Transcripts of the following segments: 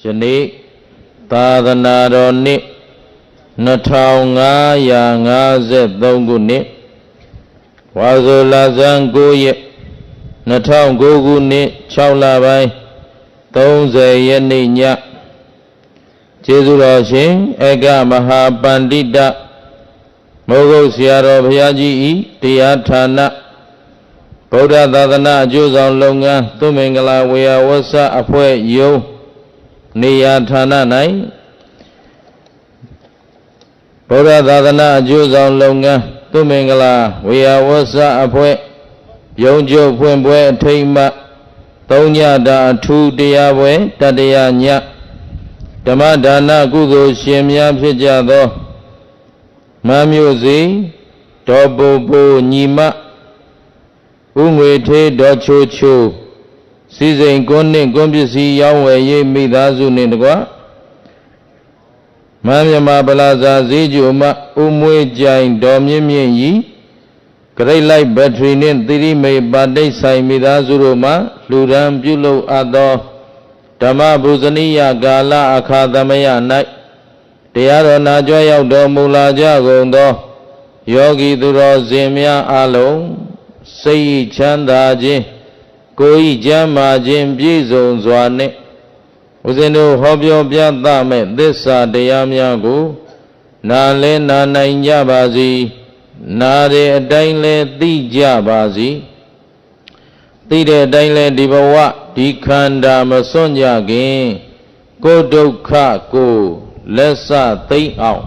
ယနေ့သာသနာတော်နှစ်2553ခုနှစ်ဝါဆိုလဆန်း9ရက်2009ခုနှစ်6လပိုင်း30ရက်နေ့ညကျေးဇူးတော်ရှင်ဧကမဟာပန္တိတမိုးကုတ်ဆရာတော်ဘုရားကြီးဤတရားဌာနဗုဒ္ဓသာသနာအကျိုးဆောင်လုပ်ငန်းသုမင်္ဂလာဝေယဝဆအဖွဲ့ယုံနေရာဌာန၌ဗုဒ္ဓသာသနာအကျိုးဆောင်လုပ်ငန်းသုမင်္ဂလာဝေယဝဆအဖွဲ့ယုံကျုပ်ဖွင့်ပွဲအထိမ်းအမှတ်သုံးညတာအထူးတရားပွဲတတရညဓမ္မဒါနကုသိုလ်ရှင်များဖြစ်ကြသောမမျိုးစီဒေါ်ပူပူညီမဥငွေထေးဒေါ်ချိုချိုစီစိန်ကွန်းနှင့်ကွန်းပစ္စည်းရောင်းဝယ်ရေးမိသားစုနှင့်တကွမမြမပလာဇာဈေးကျူမဥမွေးကြိုင်ဒေါ်မြင့်မြင့်ကြီးဂရိတ်လိုက်ဘက်ထရီနှင့်သီရိမေပါတိတ်ဆိုင်မိသားစုတို့မှလူရန်ပြုလုပ်အပ်သောဓမ္မဗုဇနိယကာလအခါသမယ၌တရားတော်နာကြွရောက်တော်မူလာကြကုန်သောယောဂီသူတော်စင်များအလုံးစိတ်ချမ်းသာခြင်းကိုယ်ဤကျမ်းမာခြင်းပြည့်စုံစွာနှင့်ဦးဇင်းတို့ဟောပြောပြသမဲ့သစ္စာတရားများကိုနာလဲနာနိုင်ကြပါစေနာတဲ့အတိုင်းလဲသိကြပါစေသိတဲ့အတိုင်းလဲဒီဘဝဒီခန္ဓာမစွန့်ကြခင်ကိုယ်ဒုက္ခကိုလက်စသိမ့်အောင်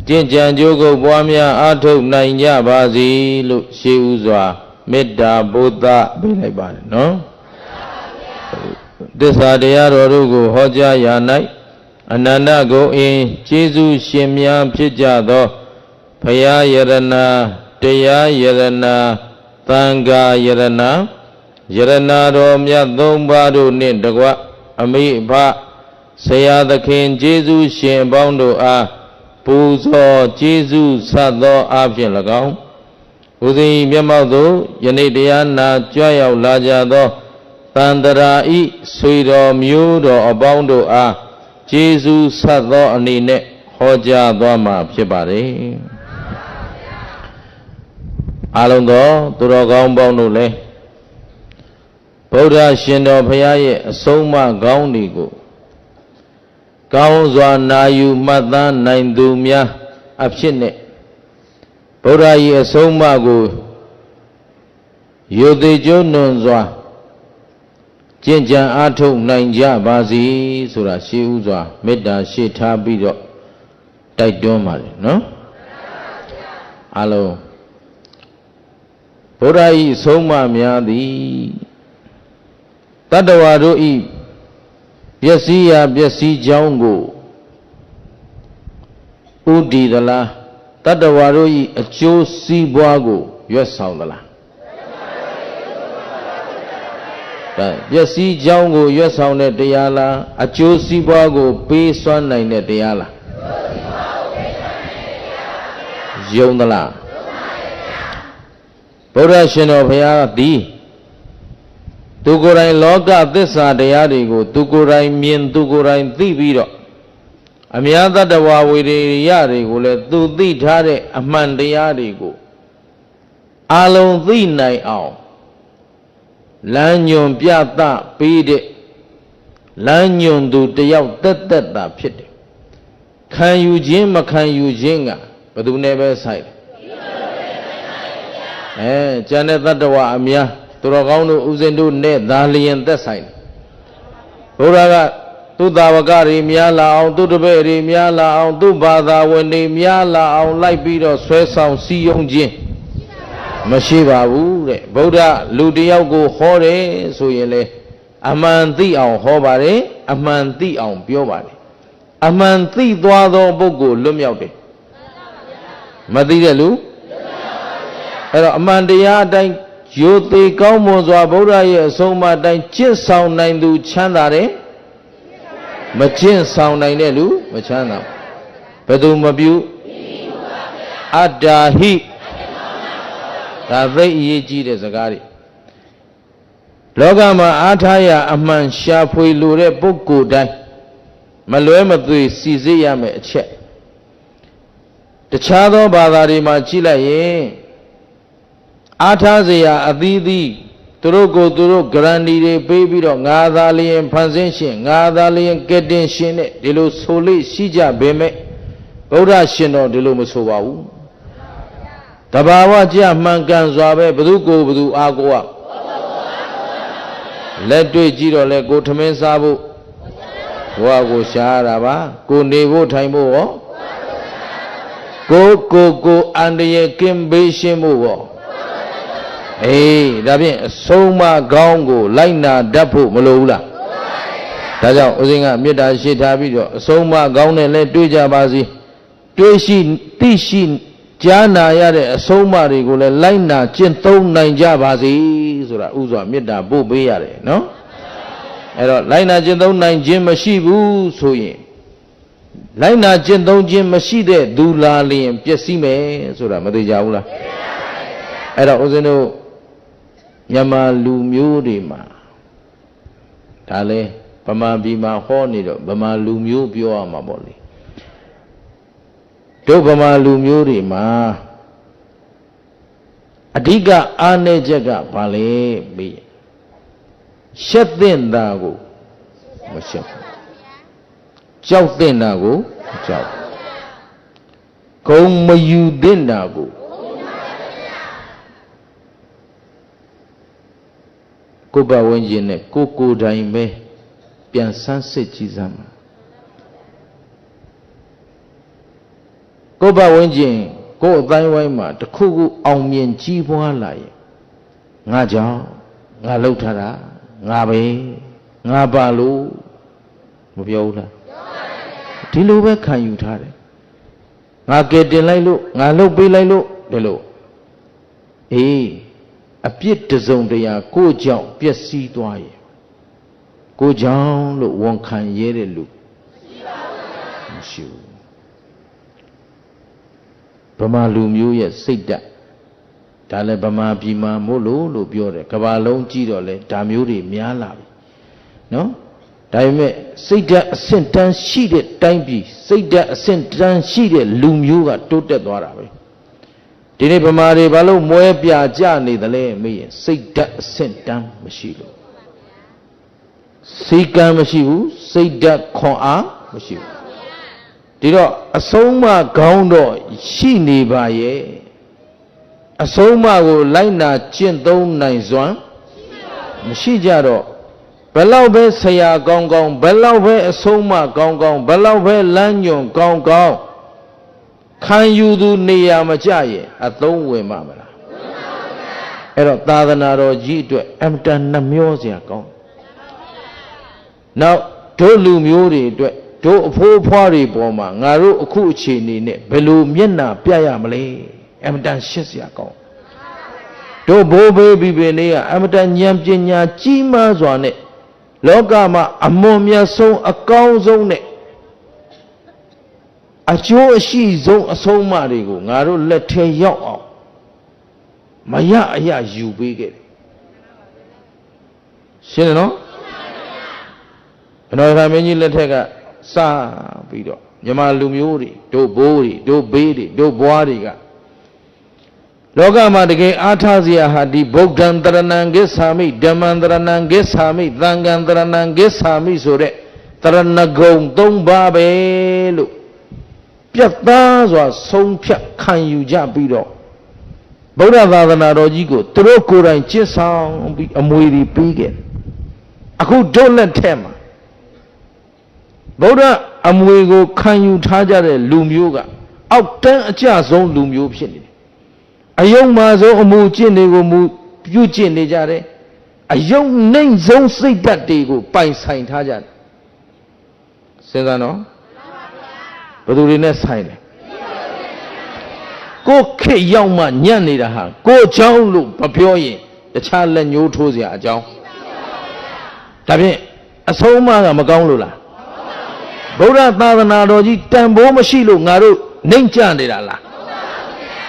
ကျင့်ကြံကြိုးကုပ်ပွားများအားထုတ်နိုင်ကြပါစေလို့ရှေးဥစွာမေတ္တာဘုဒ္ဓပေးလိုက်ပါတယ်နော်သစ္စာတရားတော်တို့ကိုဟောကြားရာ၌အနန္တကိုအင်းကျေးဇူးရှင်များဖြစ်ကြသောဘုရားယရဏတရားယရဏသံဃာယရဏယရဏတော်မြတ်သုံးပါးတို့နှင့်တကွအမိအဖဆရာသခင်ကျေးဇူးရှင်အပေါင်းတို့အားပူဇော်ကျေးဇူးဆက်သောအားဖြင့်၎င်းဦးဇင်းမျက်မှောက်သို့ယနေ့တရားနာကြွရောက်လာကြသောတန်တရာဤဆွေတော်မျိုးတော်အပေါင်းတို့အားကျေးဇူးဆက်သောအနေနဲ့ဟောကြားသွားမှာဖြစ်ပါတယ်အားလုံးသောသူတော်ကောင်းပေါင်းတို့လည်းဗုဒ္ဓရှင်တော်ဘုရားရဲ့အဆုံးအမကောင်းတွေကိုကောင်းစွာနာယူမှတ်သားနိုင်သူများအဖြစ်နဲ့ဗုဒ္ဓ၏အဆုံးအမကိုယုတိကျုံနွန်စွာကျင့်ကြံအားထုတ်နိုင်ကြပါစေဆိုတာရှေးဥစွာမေတ္တာရှေ့ထားပြီးတော့တိုက်တွန်းပါတယ်နော်အားလုံးဗုဒ္ဓ၏အဆုံးအမများသည်တတ္တဝါတို့ဤပျက်စီးရာပျက်စီးကြောင်းကိုဥဒိသလားတတ္တဝါတို့ဤအကျိုးစီးပွားကိုရွတ်ဆောင်သလားပျက်စီးကြောင်းကိုရွတ်ဆောင်တဲ့တရားလားအကျိုးစီးပွားကိုပေးစွမ်းနိုင်တဲ့တရားလားယုံသလားဗုဒ္ဓရှင်တော်ဘုရားသည်သူကိုယ်တိုင်လောကသစ္စာတရားတွေကိုသူကိုယ်တိုင်မြင်သူကိုယ်တိုင်သိပြီးတော့အများတတ္တဝါဝေရိယတွေကိုလည်းသူသိထားတဲ့အမှန်တရားတွေကိုအလုံးသိနိုင်အောင်လမ်းညွန်ပြသပေးတဲ့လမ်းညွန်သူတယောက်တက်တက်တာဖြစ်တယ်ခံယူခြင်းမခံယူခြင်းကဘယ်သူနဲ့ပဲဆိုင်တယ်ကျန်တဲ့တတ္တဝါအများသူတော်ကောင်းတို့ဥစဉ်တို့နဲ့သာလျင်သက်ဆိုင်တယ်ဘုရားကသူသာဝကတွေများလာအောင်သူတပည့်တွေများလာအောင်သူဘာသာဝင်တွေများလာအောင်လိုက်ပြီးတော့ဆွဲဆောင်စီယုံခြင်းမရှိပါဘူးတဲ့ဗုဒ္ဓလူတယောက်ကိုဟောတယ်ဆိုရင်လေအမှန်သိအောင်ဟောပါတယ်အမှန်သိအောင်ပြောပါတယ်အမှန်သိသွားသောပုဂ္ဂိုလ်လွတ်မြောက်တယ်မသိတဲ့လူအဲ့တော့အမှန်တရားအတိုင်းရိုသေကောင်းမွန်စွာဗုဒ္ဓရဲ့အဆုံးအမအတိုင်းကျင့်ဆောင်နိုင်သူချမ်းသာတယ်မကျင့်ဆောင်နိုင်တဲ့လူမချမ်းသာဘယ်သူမပြုအတ္တာဟိဒါသိအရေးကြီးတဲ့စကားတွေလောကမှာအားထားရအမှန်ရှာဖွေလိုတဲ့ပုဂ္ဂိုလ်တိုင်း မလွဲမသွေစီစစ်ရမယ်အချက်တခြားသောဘာသာတွေမှာကြည့်လိုက်ရင်အားထားစရာအသီးသီးသူတို့ကိုသူတို့ guarantee တွေပေးပြီးတော့ငါသာလျင်ဖန်ဆင်းရှင်ငါသာလျင်ကယ်တင်ရှင်နဲ့ဒီလိုဆိုလို့ရှိကြပေမဲ့ဗုဒ္ဓရှင်တော်ဒီလိုမဆိုပါဘူးတဘာဝကြမှန်ကန်စွာပဲဘသူကိုဘသူအားကိုရလက်တွေ့ကြည့်တော့လဲကိုထမင်းစားဖို့ဘဝကိုရှားတာပါကိုနေဖို့ထိုင်ဖို့ရောကိုအန္တရာယ်ကင်းဘေးရှင်းဖို့ရောအေးဒါဖြင့်အဆုံးအမကောင်းကိုလိုက်နာတတ်ဖို့မလိုဘူးလားဒါကြောင့်ဦးဇင်းကမေတ္တာရှိထားပြီးတော့အဆုံးအမကောင်းနဲ့လဲတွေးကြပါစေတွေးရှိသိရှိကြားနာရတဲ့အဆုံးအမတွေကိုလည်းလိုက်နာကျင့်သုံးနိုင်ကြပါစေဆိုတာဥစွာမေတ္တာပို့ပေးရတယ်နော်အဲ့တော့လိုက်နာကျင့်သုံးနိုင်ခြင်းမရှိဘူးဆိုရင်လိုက်နာကျင့်သုံးခြင်းမရှိတဲ့သူလာလျင်ပျက်စီးမယ်ဆိုတာမသိကြဘူးလားအဲ့တော့ဦးဇင်းတို့မြန်မာလူမျိုးတွေမှာဒါလဲဗမာပြည်မှာဟောနေတော့ဗမာလူမျိုးပြောရမှာပေါ့လေတို့ဗမာလူမျိုးတွေမှာအဓိကအားနည်းချက်ကဘာလဲမေးရှက်တဲ့တာကိုမရှက်ဘူးကြောက်တဲ့တာကိုမကြောက်ဂုံမယူတဲ့တာကိုကိုယ်ပတ်ဝန်းကျင်နဲ့ကိုယ်တိုင်ပဲပြန်ဆန်းစစ်ကြည့်စမ်းပါကိုယ်ပတ်ဝန်းကျင်ကိုယ်အတိုင်းဝိုင်းမှာတခုခုအောင်မြင်ကြီးပွားလာရင်ငါကြောင့်ငါလှုပ်ထားတာငါပဲငါပါလို့မပြောဘူးလားဒီလိုပဲခံယူထားတယ်ငါကယ်တင်လိုက်လို့ငါလှုပ်ပေးလိုက်လို့ဒီလိုအေးအပြစ်တစုံတရာကိုကြောင့်ပျက်စီးသွားရဲ့ကိုကြောင့်လို့ဝန်ခံရဲတဲ့လူမရှိဘူးဗမာလူမျိုးရဲ့စိတ်ဓာတ်ဒါလည်းဗမာပြည်မှာမို့လို့ပြောတယ်ကမ္ဘာလုံးကြည့်တော့လဲဒါမျိုးတွေများလာပြီနော်ဒါပေမဲ့စိတ်ဓာတ်အဆင့်တန်းရှိတဲ့တိုင်းပြည်စိတ်ဓာတ်အဆင့်တန်းရှိတဲ့လူမျိုးကတိုးတက်သွားတာပဲဒီနေ့ဗမာတွေဘာလို့မွဲပြကြနေသလဲမေးရင်စိတ်ဓာတ်အဆင့်တန်းမရှိလို့စိတ်ကံမရှိဘူးစိတ်ဓာတ်ခွန်အားမရှိဘူးဒီတော့အဆုံးအမကောင်းတော့ရှိနေပါရဲ့အဆုံးအမကိုလိုက်နာကျင့်သုံးနိုင်စွမ်းမရှိကြတော့ဘယ်လောက်ပဲဆရာကောင်းကောင်းဘယ်လောက်ပဲအဆုံးအမကောင်းကောင်းဘယ်လောက်ပဲလမ်းညွန်ကောင်းကောင်းခံယူသူနေရာမကျရဲ့အသုံးဝင်မှာမလားအဲ့တော့သာသနာတော်ကြီးအတွက်အမတန်နှမျောစရာကောင်းနောက်တို့လူမျိုးတွေအတွက်တို့အဖိုးဖွားတွေပေါ်မှာငါတို့အခုအခြေအနေနဲ့ဘယ်လိုမျက်နှာပြရမလဲအမတန်ရှစ်စရာကောင်းတို့ဘိုးဘေးပြီးပင်လေးကအမတန်ဉာဏ်ပညာကြီးမားစွာနဲ့လောကမှာအမွန်မြတ်ဆုံးအကောင်းဆုံးနဲ့အကျိုးအရှိဆုံးအဆုံးအမတွေကိုငါတို့လက်ထဲရောက်အောင်မရအရယူပေးခဲ့တယ်ရှင်းတယ်နော်ဘယ်တော်ခါမင်းကြီးလက်ထက်ကစပြီးတော့မြန်မာလူမျိုးတွေတို့ဘိုးတွေတို့ဘေးတွေတို့ဘွားတွေကလောကမှာတကယ်အားထားစရာဟာဒီဗုဒ္ဓံတရဏံဂစ္ဆာမိဓမ္မံတရဏံဂစ္ဆာမိသံဃံတရဏံဂစ္ဆာမိဆိုတဲ့တရဏဂုံ၃ပါးပဲလို့ပြတ်သားစွာဆုံးဖြတ်ခံယူကြပြီးတော့ဗုဒ္ဓသာသနာတော်ကြီးကိုသူတို့ကိုယ်တိုင်ကျင့်ဆောင်ပြီးအမွေတွေပေးခဲ့အခုတို့လက်ထက်မှာဗုဒ္ဓအမွေကိုခံယူထားကြတဲ့လူမျိုးကအောက်တန်းအကျဆုံးလူမျိုးဖြစ်နေတယ်အယုံမာဆုံးအမှုကျင့်တွေကိုမူပြုကျင့်နေကြတယ်အယုံနှိမ့်ဆုံးစိတ်ဓာတ်တွေကိုပိုင်ဆိုင်ထားကြတယ်စဉ်းစားနော်ဘယ်သူတွေနဲ့ဆိုင်လဲကိုခေတ်ရောက်မှညံ့နေတာဟာကိုเจ้าလို့မပြောရင်တခြားလက်ညှိုးထိုးစရာအကြောင်းဒါဖြင့်အဆုံးအမကမကောင်းလို့လားဗုဒ္ဓသာသနာတော်ကြီးတန်ဖိုးမရှိလို့ငါတို့နှိမ့်ကျနေတာလား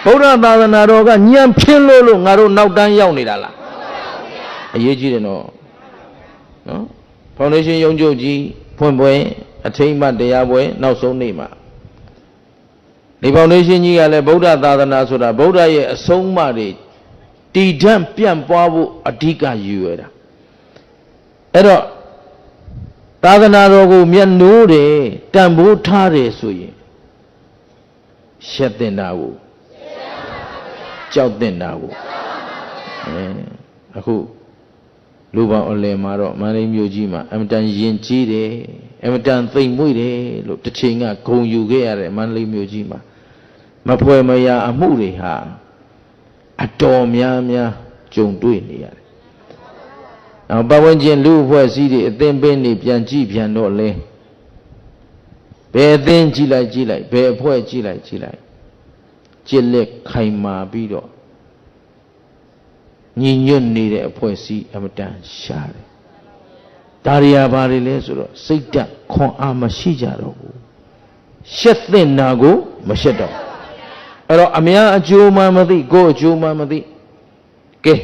ဗုဒ္ဓသာသနာတော်ကညံဖြင်းလို့ငါတို့နောက်တန်းရောက်နေတာလားအရေးကြီးတယ်နော်ဖောင်ဒေးရှင်းရုံးချုပ်ကြီးဖွင့်ပွဲ အထိမ့်မှတရားပွဲနောက်ဆုံးနေ့မှာဒီဖောင်ဒေးရှင်းကြီးကလည်းဗုဒ္ဓသာသနာဆိုတာဗုဒ္ဓရဲ့အဆုံးအမတွေတည်ထန့်ပြန့်ပွားဖို့အဓိကရည်ရွယ်တာအဲ့တော့သာသနာတော်ကိုမျက်နှိုးတယ်တန်ဖိုးထားတယ်ဆိုရင်ရှက်တင်တာကိုကြောက်တင်တာကိုအခုလူပေါင်းအလယ်မှာတော့မန္တလေးမြို့ကြီးမှာအမတန်ယဉ်ကျေးတယ်အမတန်သိမ်မွေ့တယ်လို့တစ်ချိန်ကဂုဏ်ယူခဲ့ရတယ်မန္တလေးမြို့ကြီးမှာမဖွယ်မရာအမှုတွေဟာအတော်များများကြုံတွေ့နေရတယ်။နောက်ပတ်ဝန်းကျင်လူအဖွဲ့အစည်းတွေအသင်းပင်းတွေပြန်ကြည့်ပြန်တော့လဲဘယ်အသင်းကြည့်လိုက်ဘယ်အဖွဲ့ကြည့်လိုက်ကြစ်လက်ခိုင်မာပြီးတော့ညီညွတ်နေတဲ့အဖွဲ့အစည်းအမတန်ရှားတယ်။ဒါရီယာဘာတွေလဲဆိုတော့စိတ်ဓာတ်ခွန်အားမရှိကြတော့ဘူး။ရှက်သင့်တာကိုမရှက်တော့အဲ့တော့အများအကျိုးမှမသိကိုယ်အကျိုးမှမသိကဲ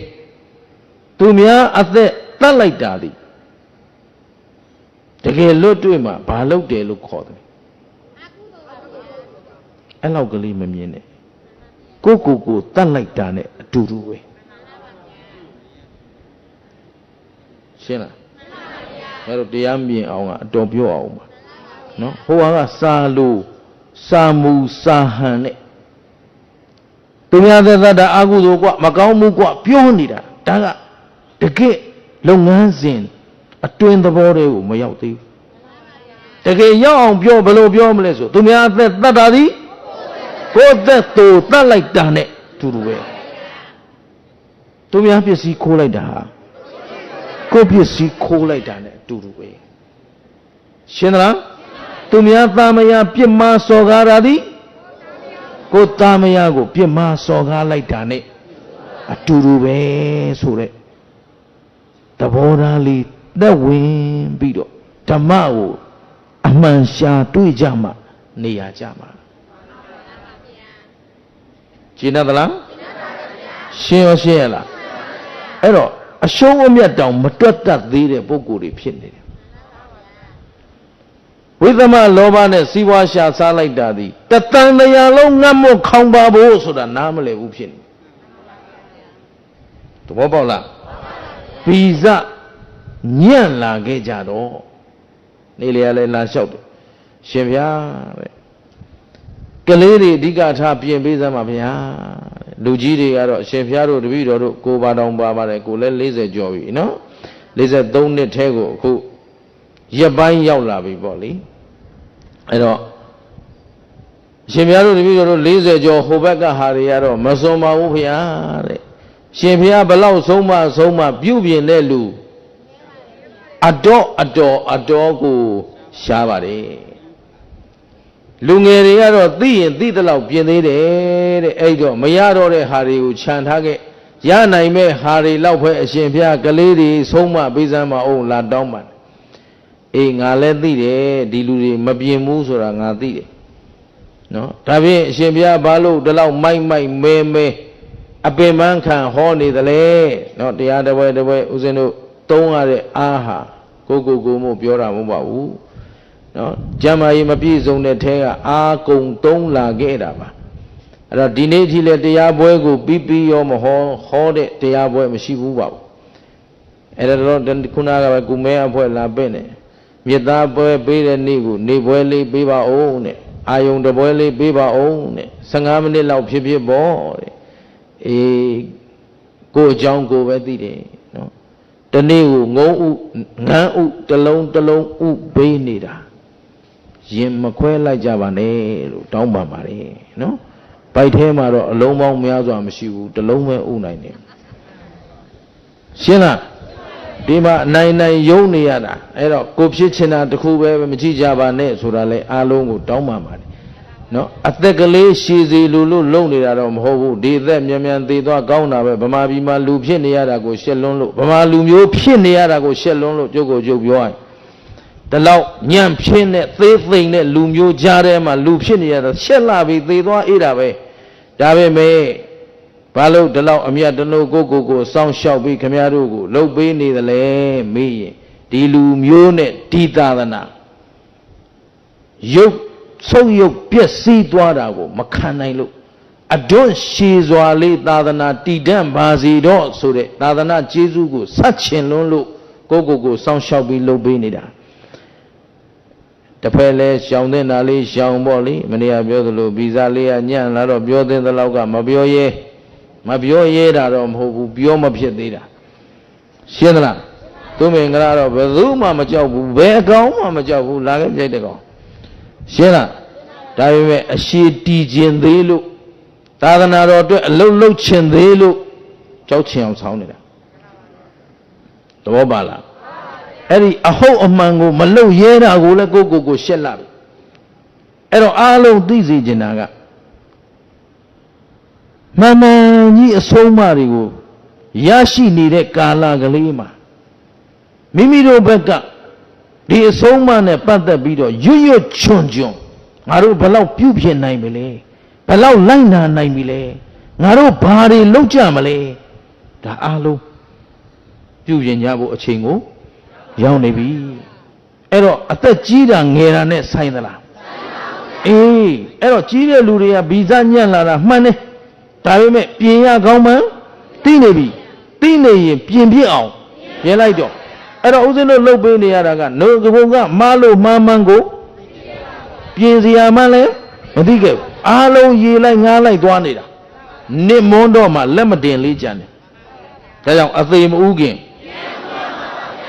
သူများအသက်တတ်လိုက်တာဒီတကယ်လွတ်တွေ့မှာဘာလုပ်တယ်လို့ခေါ်တယ်အဲ့လောက်ကလေးမမြင်နဲ့ကိုတတ်လိုက်တာနဲ့အတူတူပဲရှင်းလားအဲ့တော့တရားမြင်အောင်ကအတော်ပြောအောင်ပါနော်ဟိုကစာလို့စာမူစာဟန်နဲ့သူများသက်သက်တာအာဟုသောကွမကောင်းမှုကွပြောနေတာဒါကတကယ်လုပ်ငန်းစဉ်အတွင်းသဘောတွေကိုမရောက်သေးဘူးတကယ်ရောက်အောင်ပြောဘယ်လိုပြောမလဲဆိုသူများသက်သက်တာသည်ကိုယ်သက်သူတတ်လိုက်တာနဲ့တူတူပဲသူများပစ္စည်းခိုးလိုက်တာဟာကိုယ်ပစ္စည်းခိုးလိုက်တာနဲ့တူတူပဲရှင်းသလားသူများသားမယားပြစ်မှားစော်ကားတာသည်ကိုသားမယားကိုပြစ်မှားစော်ကားလိုက်တာနဲ့အတူတူပဲဆိုတဲ့သဘောထားလေးသက်ဝင်ပြီးတော့ဓမ္မကိုအမှန်ရှာတွေ့ကြမှနေရကြမှာရှင်းသလားရှင်းရောရှင်းရလားအဲ့တော့အရှုံးအမြတ်တောင်မတွက်တတ်သေးတဲ့ပုဂ္ဂိုလ်တွေဖြစ်နေတယ်ဝိသမလောဘနဲ့စီးပွားရှာစားလိုက်တာဒီတတန်တရားလုံးငတ်မို့ခေါင်းပါဖို့ဆိုတာနားမလည်ဘူးဖြစ်နေသဘောပေါက်လားဗီဇညံ့လာခဲ့ကြတော့နေလေရလဲလာလျှောက်တယ်ရှင်ဗျာတဲ့ကလေးတွေအဓိကထားပြင်ပေးစမ်းပါဗျာလူကြီးတွေကတော့ရှင်ဗျာတို့တပည့်တော်တို့ကိုပါတောင်ပါပါတယ်ကိုလည်း40ကျော်ပြီနော်43နှစ်ထဲကိုအခုရက်ပိုင်းရောက်လာပြီပေါ့လေအဲ့တော့ရှင်ဘုရားတို့တပည့်တော်တို့40ကျော်ဟိုဘက်ကဟာတွေကတော့မစွန်ပါဘူးဗျာတဲ့ရှင်ဘုရားဘလောက်ဆုံးမပြုပြင်တဲ့လူအတော်ကိုရှားပါတယ်လူငယ်တွေကတော့သိရင်သိသလောက်ပြင်သေးတယ်တဲ့အဲ့တော့မရတော့တဲ့ဟာတွေကိုခြံထားခဲ့ရနိုင်မဲ့ဟာတွေလောက်ပဲအရှင်ဘုရားကလေးတွေဆုံးမပေးစမ်းမအောင်လာတောင်းပါအေးငါလည်းသိတယ်ဒီလူတွေမပြင်ဘူးဆိုတာငါသိတယ်နော်ဒါဖြင့်အရှင်ဘုရားဘာလို့ဒီလောက်မိုက်မဲအပင်ပန်းခံဟောနေသလဲနော်တရားတစ်ပွဲဦးဇင်းတို့သုံးရတဲ့အားဟာကိုမို့ပြောတာမဟုတ်ပါဘူးနော်ကျမ်းမာရေးမပြည့်စုံတဲ့ထဲကအာကုံသုံးလာခဲ့တာပါအဲ့တော့ဒီနေ့အထိလည်းတရားပွဲကိုပြီးရောမဟောတဲ့တရားပွဲမရှိဘူးပါဘူးအဲ့တော့ခုနကပဲကုမဲအဖွဲလာပဲ့နေမြစ်သားပွဲပေးတဲ့နေ့ကိုနေပွဲလေးပေးပါဦးတဲ့အာယုံတပွဲလေးပေးပါဦးတဲ့15မိနစ်လောက်ဖြစ်ပေါ့တဲ့အေးကိုအကြောင်းကိုပဲသိတယ်နော်တနေ့ကိုငုံဥငန်းဥတလုံးဥပေးနေတာရင်မခွဲလိုက်ကြပါနဲ့လို့တောင်းပန်ပါတယ်နော်ဘိုက်ထဲမှာတော့အလုံးပေါင်းများစွာမရှိဘူးတလုံးပဲဥနိုင်တယ်ရှင်းလားဒီမှာနိုင်ယုံနေရတာအဲ့တော့ကိုဖြစ်ချင်တာတခုပဲမကြည့်ကြပါနဲ့ဆိုတာလေအားလုံးကိုတောင်းပန်ပါတယ်နော်အသက်ကလေးရှည်စီလူလို့လုံနေတာတော့မဟုတ်ဘူးဒီအသက်မြန်သေးသွားကောင်းတာပဲဗမာပြည်မှာလူဖြစ်နေရတာကိုရှက်လွန်းလို့ဗမာလူမျိုးဖြစ်နေရတာကိုရှက်လွန်းလို့ကြုတ်ပြောရင်ဒီလောက်ညံ့ဖြစ်တဲ့သေးသိမ့်တဲ့လူမျိုးကြားထဲမှာလူဖြစ်နေရတာရှက်လာပြီသေသွားအေးတာပဲဒါပဲမဲ့ဘာလို့ဒီလောက်အမြတ်တလို့ကိုစောင့်ရှောက်ပြီးခမရတို့ကိုလှုပ်ပေးနေသလဲမေးရင်ဒီလူမျိုးနဲ့ဒီသာသနာ ရုပ်ဆုံးရုပ်ပြည့်စည်သွားတာကိုမခံနိုင်လို့အတွန်းရှည်စွာလေးသာသနာတည်တံ့ပါစေတော့ဆိုတဲ့သာသနာကျေးဇူးကိုဆက်ချင်လွန်းလို့ကိုစောင့်ရှောက်ပြီးလုပ်ပေးနေတာတစ်ဖက်လဲရှောင်တဲ့နာလေးရှောင်ပေါ့လေမနေ့ကပြောသလိုဗီဇာလေးကညံ့လာတော့ပြောတဲ့လောက်ကမပြောရဲတာတော့မဟုတ်ဘူးပြောမဖြစ်သေးတာရှင်းသလားသူမင်္ဂလာတော့ဘယ်သူမှမကြောက်ဘူးဘယ်အကောင်မှမကြောက်ဘူးလာခဲ့ပြိုက်တဲ့ကောင်ရှင်းလားဒါပေမဲ့အရှိတီးခြင်းသေးလို့သာသနာတော်အတွက်အလုတ်လုတ်ခြင်းသေးလို့ကြောက်ချင်အောင်ဆောင်းနေတာသဘောပါလားအဲ့ဒီအဟုတ်အမှန်ကိုမလုတ်ရဲတာကိုလည်းကိုရှက်လာပြီအဲ့တော့အားလုံးသိစေချင်တာကမှန်ကြီးအဆုံးအမတွေကိုရရှိနေတဲ့ကာလကလေးမှာမိမိတို့ဘက်ကဒီအဆုံးအမနဲ့ပတ်သက်ပြီးတော့ရွတ်ချွန်ငါတို့ဘယ်လောက်ပြုပြင်နိုင်မလဲဘယ်လောက်လိုက်နာနိုင်ပြီလဲငါတို့ဘာတွေလုပ်ကြမလဲဒါအားလုံးပြုပြင်ကြဖို့အချိန်ကိုရောက်နေပြီအဲ့တော့အသက်ကြီးတာငယ်တာနဲ့ဆိုင်သလားအေးအဲ့တော့ကြီးတဲ့လူတွေကဗီဇညံ့လာတာမှန်တယ်ဒါပေမဲ့ပြင်ရကောင်းမှန်းသိနေပြီသိနေရင်ပြင်ပြအောင်ပြင်လိုက်တော့အဲ့တော့ဦးဇင်းတို့လှုပ်ပေးနေရတာကနှုတ်ကပုံကမားလို့မှန်ကိုပြင်စရာမှလည်းမသိခဲ့ဘူးအားလုံးရေလိုက်ငားလိုက်သွားနေတာနစ်မွန်းတော့မှလက်မတင်လေးကြံတယ်ဒါကြောင့်အသေးမဥခင်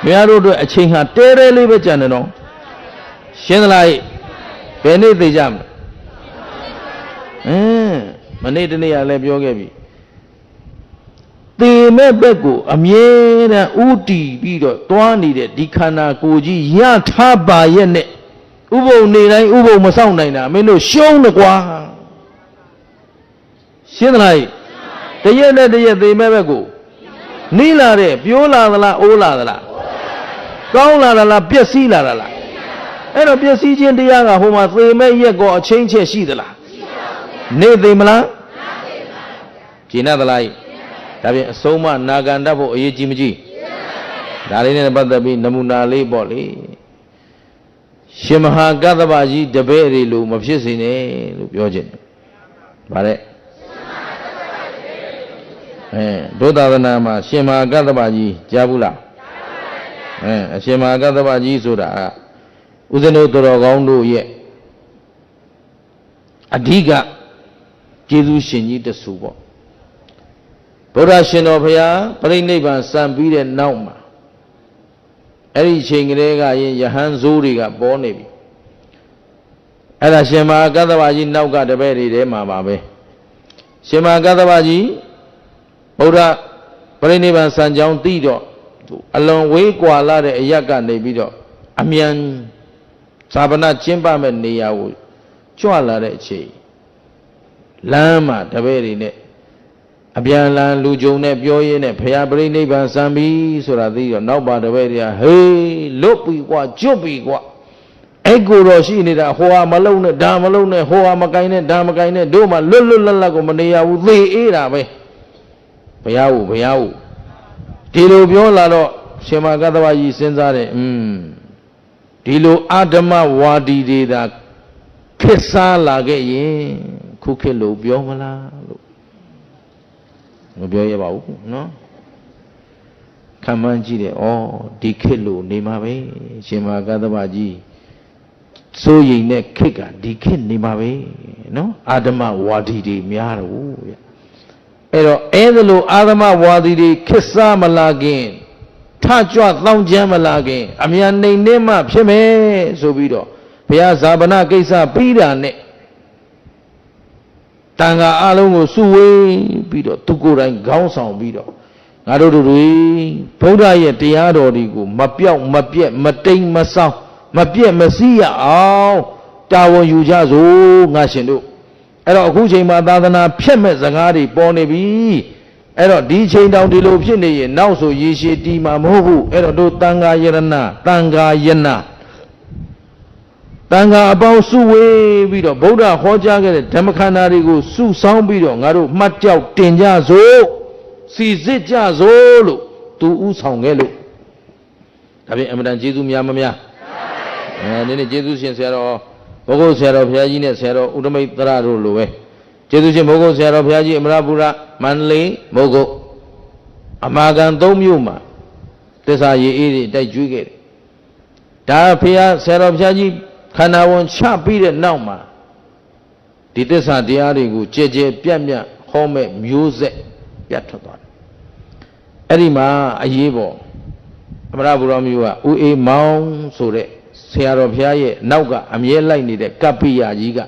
မရတို့အတွက်အချိန်ဟာတဲတဲလေးပဲကြံတယ်နော်ရှင်းသလားဘယ်နေ့သိကြမလဲမနေ့တနေ့ကလည်းပြောခဲ့ပြီသေမဲ့ဘက်ကိုအမြဲတမ်းဥတီပြီးတော့သွားနေတဲ့ဒီခန္ဓာကိုယ်ကြီးရထားပါရဲ့နဲ့ဥပုံနေတိုင်းဥပုံမဆောင်နိုင်တာမင်းတို့ရှုံးတယ်ကွာရှင်းသလားတရက်နဲ့တရက်သေမဲ့ဘက်ကိုနီးလာတဲ့ပြိုးလာသလားအိုးလာသလားကောင်းလာသလားပျက်စီးလာသလားအဲ့တော့ပျက်စီးခြင်းတရားကဟိုမှာသေမဲ့ရက်ကောအချင်းချက်ရှိသလားနေသိမလားကျင့်ရသလားဒါဖြင့်အဆုံးမနာဂန္တဖို့အရေးကြီးမကြီးဒါလေးနဲ့ပတ်သက်ပြီးနမူနာလေးပေါ့လေရှင်မဟာကတ္တဗကြီးတပည့်တွေလို့မဖြစ်စေနဲ့လို့ပြောခြင်းဗါတဲ့ဒုသာသနာမှာရှင်မဟာကတ္တဗကြီးကြားဘူးလားအရှင်မဟာကတ္တဗကြီးဆိုတာဦးဇင်းတို့တော်ကောင်းတို့ရဲ့အဓိကကျေးဇူးရှင်ကြီးတဆူပေါ့ဗုဒ္ဓရှင်တော်ဘုရားပြိဋိဘံစံပြီးတဲ့နောက်မှာအဲ့ဒီချိန်ကလေးကရင်ယဟန်ဇိုးတွေကပေါ်နေပြီအဲ့ဒါရှင်မဟာကတ္တဗကြီးနောက်ကတပည့်တွေထဲမှာပါပဲရှင်မဟာကတ္တဗကြီးဗုဒ္ဓပြိဋိဘံစံကြောင်းသိတော့အလွန်ဝေးကွာလာတဲ့အရက်ကနေပြီးတော့အမြန်ဇာပနာကျင်းပမဲ့နေရာကိုကြွလာတဲ့အချိန်လမ်းမှာတပည့်တွေနဲ့အပြန်လန်လူကြုံနဲ့ပြောရင်းနဲ့ဘုရားပြိဋိဘံစံပြီးဆိုတာသိတော့နောက်ပါတပည့်တွေကဟေးလွတ်ပြီကွာကျွတ်ပြီကွာအဲ့ကိုတော့ရှိနေတာဟိုဟာမလုံနဲ့ဒါမလုံနဲ့ဟိုဟာမကိုင်းနဲ့ဒါမကိုင်းနဲ့တို့မှလွတ်လွတ်လပ်လပ်ကိုမနေရဘူးသေအေးတာပဲဘုရားဟုဒီလိုပြောလာတော့ရှင်မဟာကတ္တဗကြီးစဉ်းစားတယ်ဒီလိုအာဓမ္မဝါဒီတွေသာခစ်စားလာခဲ့ရင်ခုခေတ်လို့ပြောမလားလို့မပြောရပါဘူးနော်ခံမှန်းကြည့်တယ်ဩဒီခေတ်လို့နေမှာပဲရှင်မဟာကတ္တဗကြီးစိုးရိမ်တဲ့ခေတ်ကဒီခေတ်နေမှာပဲနော်အာဓမ္မဝါဒီတွေများတော့ဗျအဲ့တော့အဲ့ဒါလို့အာဓမ္မဝါဒီတွေခစ်စားမလာခင်ထကြွသောင်းကျမ်းမလာခင်အမြန်နှိမ်နှင်းမှဖြစ်မယ်ဆိုပြီးတော့ဘုရားဇာပနာကိစ္စပြီးတာနဲ့တန်ခါအလုံးကိုစုဝေးပြီးတော့သူကိုယ်တိုင်ခေါင်းဆောင်ပြီးတော့ငါတို့တွေဗုဒ္ဓရဲ့တရားတော်တွေကိုမပြောက်မပြက်မတိမ်မဆောင်းမပြက်မစည်းရအောင်တာဝန်ယူကြစို့ငါရှင်တို့အဲ့တော့အခုချိန်မှာသာသနာဖြတ်မဲ့စကားတွေပေါ်နေပြီအဲ့တော့ဒီချိန်တောင်ဒီလိုဖြစ်နေရင်နောက်ဆိုရေရှည်တီးမှာမဟုတ်ဘူးအဲ့တော့တို့တန်ခါယရဏတန်ခါယနာတန်ခါအပေါင်းစုဝေးပြီးတော့ဗုဒ္ဓဟောကြားခဲ့တဲ့ဓမ္မခန္ဓာတွေကိုစုဆောင်းပြီးတော့ငါတို့မှတ်ကြောက်တင်ကြစို့စီစစ်ကြစို့လို့သူဥဆောင်ခဲ့လို့ဒါဖြင့်အမှန်တန်ကျေးဇူးများမများဒီနေ့ကျေးဇူးရှင်ဆရာတော် ဘုဂုတ်ဆရာတော်ဘုရားကြီးနဲ့ဆရာတော်ဥဒ္ဓမိတ်သရတို့လိုပဲကျေးဇူးရှင်ဘုဂုတ်ဆရာတော်ဘုရားကြီးအမရပူရမန္တလေးဘုဂုတ်အမာကန်၃မြို့မှာသစ္စာရေးအေးတွေတိုက်ကျွေးခဲ့တယ်ဒါဘုရားဆရာတော်ဘုရားကြီးခန္ဓာဝန်ချပြီးတဲ့နောက်မှာဒီသစ္စာတရားတွေကိုကြဲကြဲပြတ်ပြတ်ဟောမဲ့မျိုးဆက်ပြတ်ထွက်သွားတယ်အဲ့ဒီမှာအရေးပေါ်အမရပူရမြို့ကဦးအေးမောင်ဆိုတဲ့ဆရာတော်ဘုရားရဲ့နောက်ကအမြဲလိုက်နေတဲ့ကပ္ပိယကြီးက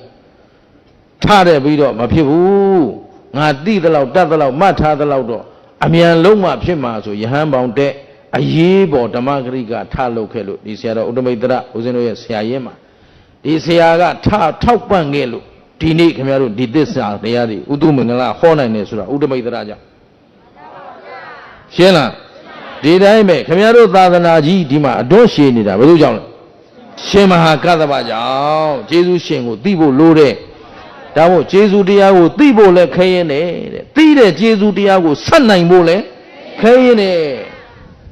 ထားတယ်ပြီးတော့မဖြစ်ဘူးငါတိသလောက်တတ်သလောက်မှတ်ထားသလောက်တော့အမြန်လုံးမှဖြစ်မှာဆိုယဟန်ပေါင်တဲ့အရေးပေါ်ဓမ္မဂရိကထားလုပ်ခဲ့လို့ဒီဆရာတော်ဥဒ္ဓမိတ်တရဦးဇင်းတို့ရဲ့ဆရာရင်းမှာဒီဆရာကထောက်ပံ့ခဲ့လို့ဒီနေ့ခင်ဗျားတို့ဒီသစ္စာတရားတွေဥတုမင်္ဂလာဟောနိုင်တယ်ဆိုတာဥဒ္ဓမိတ်တရကြောင့်ရှင်းလားဒီတိုင်းပဲခင်ဗျားတို့သာသနာကြီးဒီမှာအတွန်းရှည်နေတာဘယ်လိုကြောင့်လဲရှင်မဟာကတ္တဗကြောင့်ကျေးဇူးရှင်ကိုသိဖို့လိုတဲ့ဒါမို့ကျေးဇူးတရားကိုသိဖို့လဲခဲရင်တယ်တဲ့သိတဲ့ကျေးဇူးတရားကိုဆက်နိုင်ဖို့လဲခဲရင်တယ်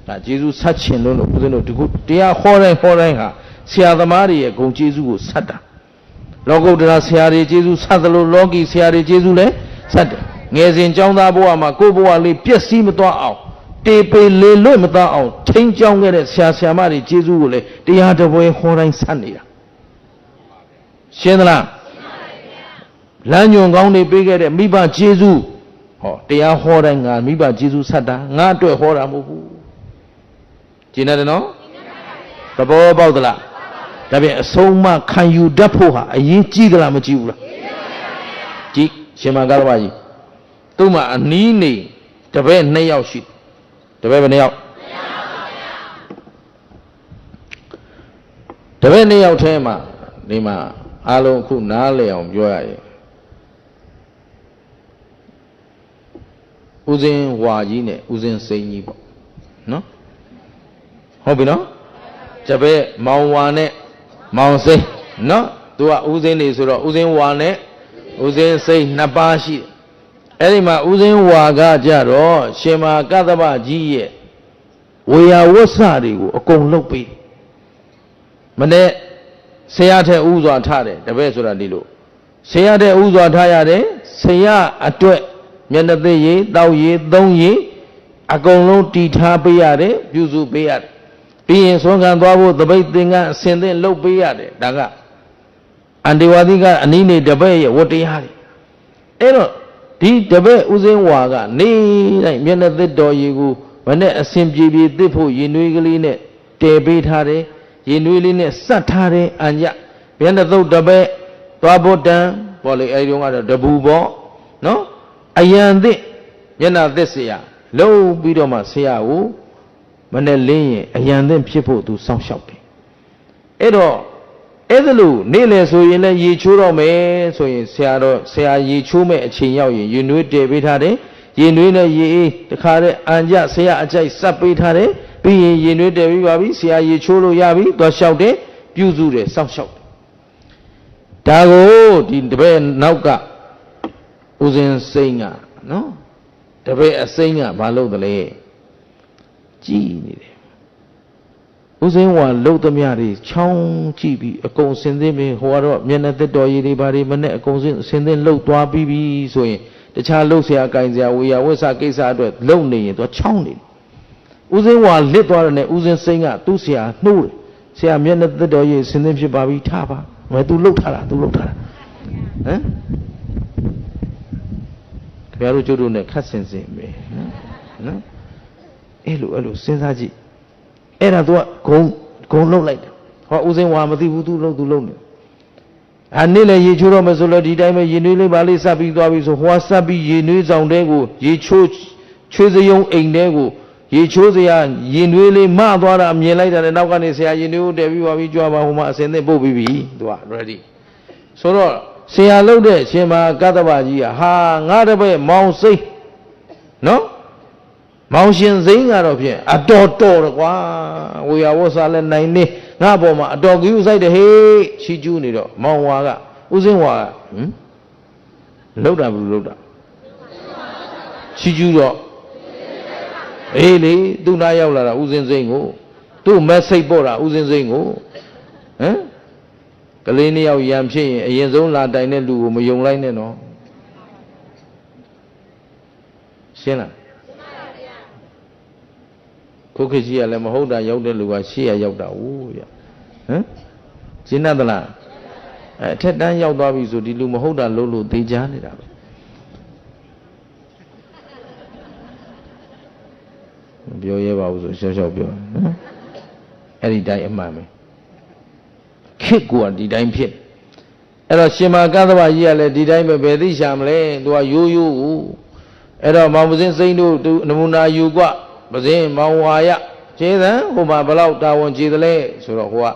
ဒါကျေးဇူးဆက်ချင်လို့ဦးဇင်းတို့ဒီခုတရားဟောတိုင်းဟာဆရာသမားတွေရဲ့ဂုဏ်ကျေးဇူးကိုဆက်တာလောကုတ္တရာဆရာတွေကျေးဇူးဆက်သလိုလောကီဆရာတွေကျေးဇူးလဲဆက်တယ်ငယ်စဉ်ကျောင်းသားဘဝမှာကိုယ့်ဘဝလေးပျက်စီးမသွားအောင်တေပေလေလွတ်မသွားအောင်ထိန်းကျောင်းခဲ့တဲ့ဆရာဆရာမတွေကျေးဇူးကိုလည်းတရားတော်ပွဲဟောတိုင်းဆက်နေတာရှင်းသလားလမ်းညွန်ကောင်းတွေပေးခဲ့တဲ့မိဘကျေးဇူးဟောတရားဟောတိုင်းငါမိဘကျေးဇူးဆက်တာငါအတွက်ဟောတာမဟုတ်ဘူးကျင်တယ်နော်သဘောပေါက်သလားဒါပြန်အဆုံးမခံယူတတ်ဖို့ဟာအရေးကြီးသလားမကြီးဘူးလားကြည့်ရှင်မကားတော်ကြီးသူ့မှာအနီးနေတပည့်2ယောက်ရှိတပည့်ဘယ်နှယောက်တပည့်2ယောက်ထဲမှာဒီမှာအားလုံးအခုနားလည်အောင်ပြောရရင်ဦးဇင်းဝါကြီးနဲ့ဦးဇင်းစိန်ကြီးပေါ့နော်ဟုတ်ပြီနော်တပည့်မောင်ဝါနဲ့မောင်စိန်နော်သူကဦးဇင်းနေဆိုတော့ဦးဇင်းဝါနဲ့ဦးဇင်းစိန်2ပါးရှိတယ်အဲ့ဒီမှာဦးဇင်းဝါကကြတော့ရှင်မကတ္တဗကြီးရဲ့ဝေယဝဆတွေကိုအကုန်လုပ်ပြီးမနေ့ဆရာထက်ဥစွာထားတယ်တပည့်ဆိုတာဒီလိုဆရာထက်ဥစွာထားရတယ်ဆရာအတွက်မျက်နှာသိရည်တောက်ရည်သုံးရည်အကုန်လုံးတီထားပေးရတယ်ပြုစုပေးရတယ်ပြီးရင်ဆွမ်းခံသွားဖို့တပိတ်သင်္ကန်းအစင်သင်လုပ်ပေးရတယ်ဒါကအန္တေဝါဒီကအနည်းနေတပည့်ရဲ့ဝတ္တရားတွေအဲ့တော့ဒီတပည့်ဦးစင်းဝါကနေတိုင်းမျက်နှာသစ်တော်ရည်ကိုမနဲ့အစဉ်ပြေပြေသစ်ဖို့ရင်နွေးကလေးနဲ့တည်ပေးထားတယ်ရင်နွေးလေးနဲ့စတ်ထားတယ်အညမျက်နှာသုတ်တပည့်သွားဖို့တန်ပေါ့လေအဲဒီတုန်းကတော့တပူပေါ့နော်အယံသစ်မျက်နှာသစ်ဆရာလုံးပြီးတော့မှဆရာကိုမနဲ့လင်းရင်အယံသစ်ဖြစ်ဖို့သူစောင့်ရှောက်တယ်အဲ့တော့အဲ့ဒါလို့နေ့လေဆိုရင်လည်းရေချိုးတော့မယ်ဆိုရင်ဆရာရေချိုးမဲ့အချိန်ရောက်ရင်ရင်နွေးတည်ပေးထားတယ်ရင်နွေးနဲ့ရေအေးတခါတဲ့အန်ကြဆရာအကြိုက်စပ်ပေးထားတယ်ပြီးရင်ရင်နွေးတည်ပြီးပါပြီဆရာရေချိုးလို့ရပြီသွားလျှောက်တယ်ပြုစုတယ်စောင့်ရှောက်တယ်ဒါကိုဒီတပည့်နောက်ကဦးဇင်းစိန်ကနော်တပည့်အစိန်ကမလုပ်တယ်လေကြည်နေတယ်ဦးဇင်းဝါလှုပ်သမျှတွေချောင်းကြည့်ပြီးအကုန်စင်သင်းပြီးဟိုကတော့မျက်နှာသက်တော်ရည်တွေဘာတွေမနဲ့အကုန်စင်သင်းလှုပ်သွားပြီးပြီဆိုရင်တခြားလှုပ်ဆရာအကင်ဆရာဝေယဝိဆကိစ္စအတွက်လှုပ်နေရင်သူချောင်းနေဦးဇင်းဝါလစ်သွားတယ်နဲ့ဦးဇင်းစိန်ကသူ့ဆရာနှိုးတယ်ဆရာမျက်နှာသက်တော်ရည်စင်သင်းဖြစ်ပါပြီထားပါမသူလှုပ်ထားတာဟမ်ခင်ဗျားတို့ကျုပ်တို့နဲ့ခတ်ဆင်စင်ပဲနော်အဲ့လိုစဉ်းစားကြည့်အဲ့ဒါ तू ကဂုံလှုပ်လိုက်တယ်ဟောဦးစင်းဝါမသိဘူး तू လှုပ်နေနေ့လေရေချိုးတော့မယ်ဆိုလို့ဒီတိုင်းပဲရေနွေးလေးပါလေးစပ်ပြီးသွားပြီဆိုဟိုကစပ်ပြီးရေနွေးဆောင်တဲကိုရေချိုးချွေးစယုံအိမ်တဲကိုရေချိုးစရာရေနွေးလေးမသွားတာမြင်လိုက်တာနဲ့နောက်ကနေဆရာရေနွေးကိုတည်ပြီးပါပြီကြွားပါဟိုမှာအစင်သစ်ပို့ပြီးပြီ तू က ready ဆိုတော့ဆရာလှုပ်တဲ့ရှင်မကတ္တဗကြီးကဟာငါတပည့်မောင်စိတ်နော်မောင်ရှင်စိန်ကတော့ဖြင့်အတော်တော်တယ်ကွာဝေယဝဆာလည်းနိုင်နေငါပေါ်မှာအတော်ကြီးဥဆိုင်တယ်ဟေးချီကျူးနေတော့မောင်ဝါကဦးစင်းဝါကလှုပ်တာဘူးလှုပ်တာချီကျူးတော့အေးလေသူ့နားရောက်လာတာဦးစင်းစိန်ကိုသူ့မက်ဆေ့ပို့တာဦးစင်းစိန်ကိုဟမ် ကလေးနှစ်ယောက်ရံဖြစ်ရင်အရင်ဆုံးလာတိုင်တဲ့လူကိုမယုံလိုက်နဲ့နော်ရှင်းလားခုခေတ်ကြီးကလည်းမဟုတ်တာရောက်တဲ့လူကရှေ့ရရောက်တာဟုတ်ဗျဟမ်ရှင်းသလားအထက်တန်းရောက်သွားပြီဆိုဒီလူမဟုတ်တာလို့လို့သိကြနေတာပဲပြောရဲပါဘူးဆိုရှောက်ရှောက်ပြောအဲ့ဒီတိုင်းအမှန်ပဲခေတ်ကဒီတိုင်းဖြစ်အဲ့တော့ရှင်မကသဗ္ဗကြီးကလည်းဒီတိုင်းပဲဘယ်သိရှာမလဲသူကရိုးရိုးအဲ့တော့မောင်ပစင်းစိမ့်တို့နမူနာယူกว่าပစင်းမောင်ဝါရခြေသံဟိုမှာဘလောက်တာဝန်ကြည်သလဲဆိုတော့ဟိုက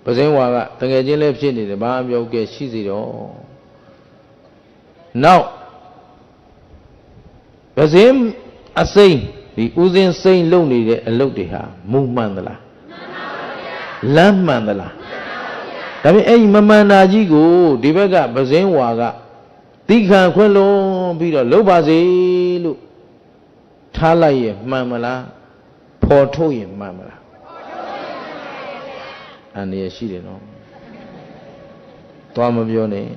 ပစင်းဝါကတကယ်ချင်းလည်းဖြစ်နေတယ်ဘာအပြောကဲရှိစီတော့နောက်ပစင်းအစိမ့်ဒီဥစဉ်စိမ့်လုံနေတဲ့အလုပ်တွေဟာမူမှန်သလားလမ်းမှန်သလားဒါပေမဲ့အဲ့ဒီမမှန်တာကြီးကိုဒီဘက်ကပစင်းဝါကတိခံခွင့်လုံးပြီးတော့လုပ်ပါစေလို့ထားလိုက်ရင်မှန်မလားဖော်ထုတ်ရင်မှန်မလားအန္တရာယ်ရှိတယ်နော်သွားမပြောနဲ့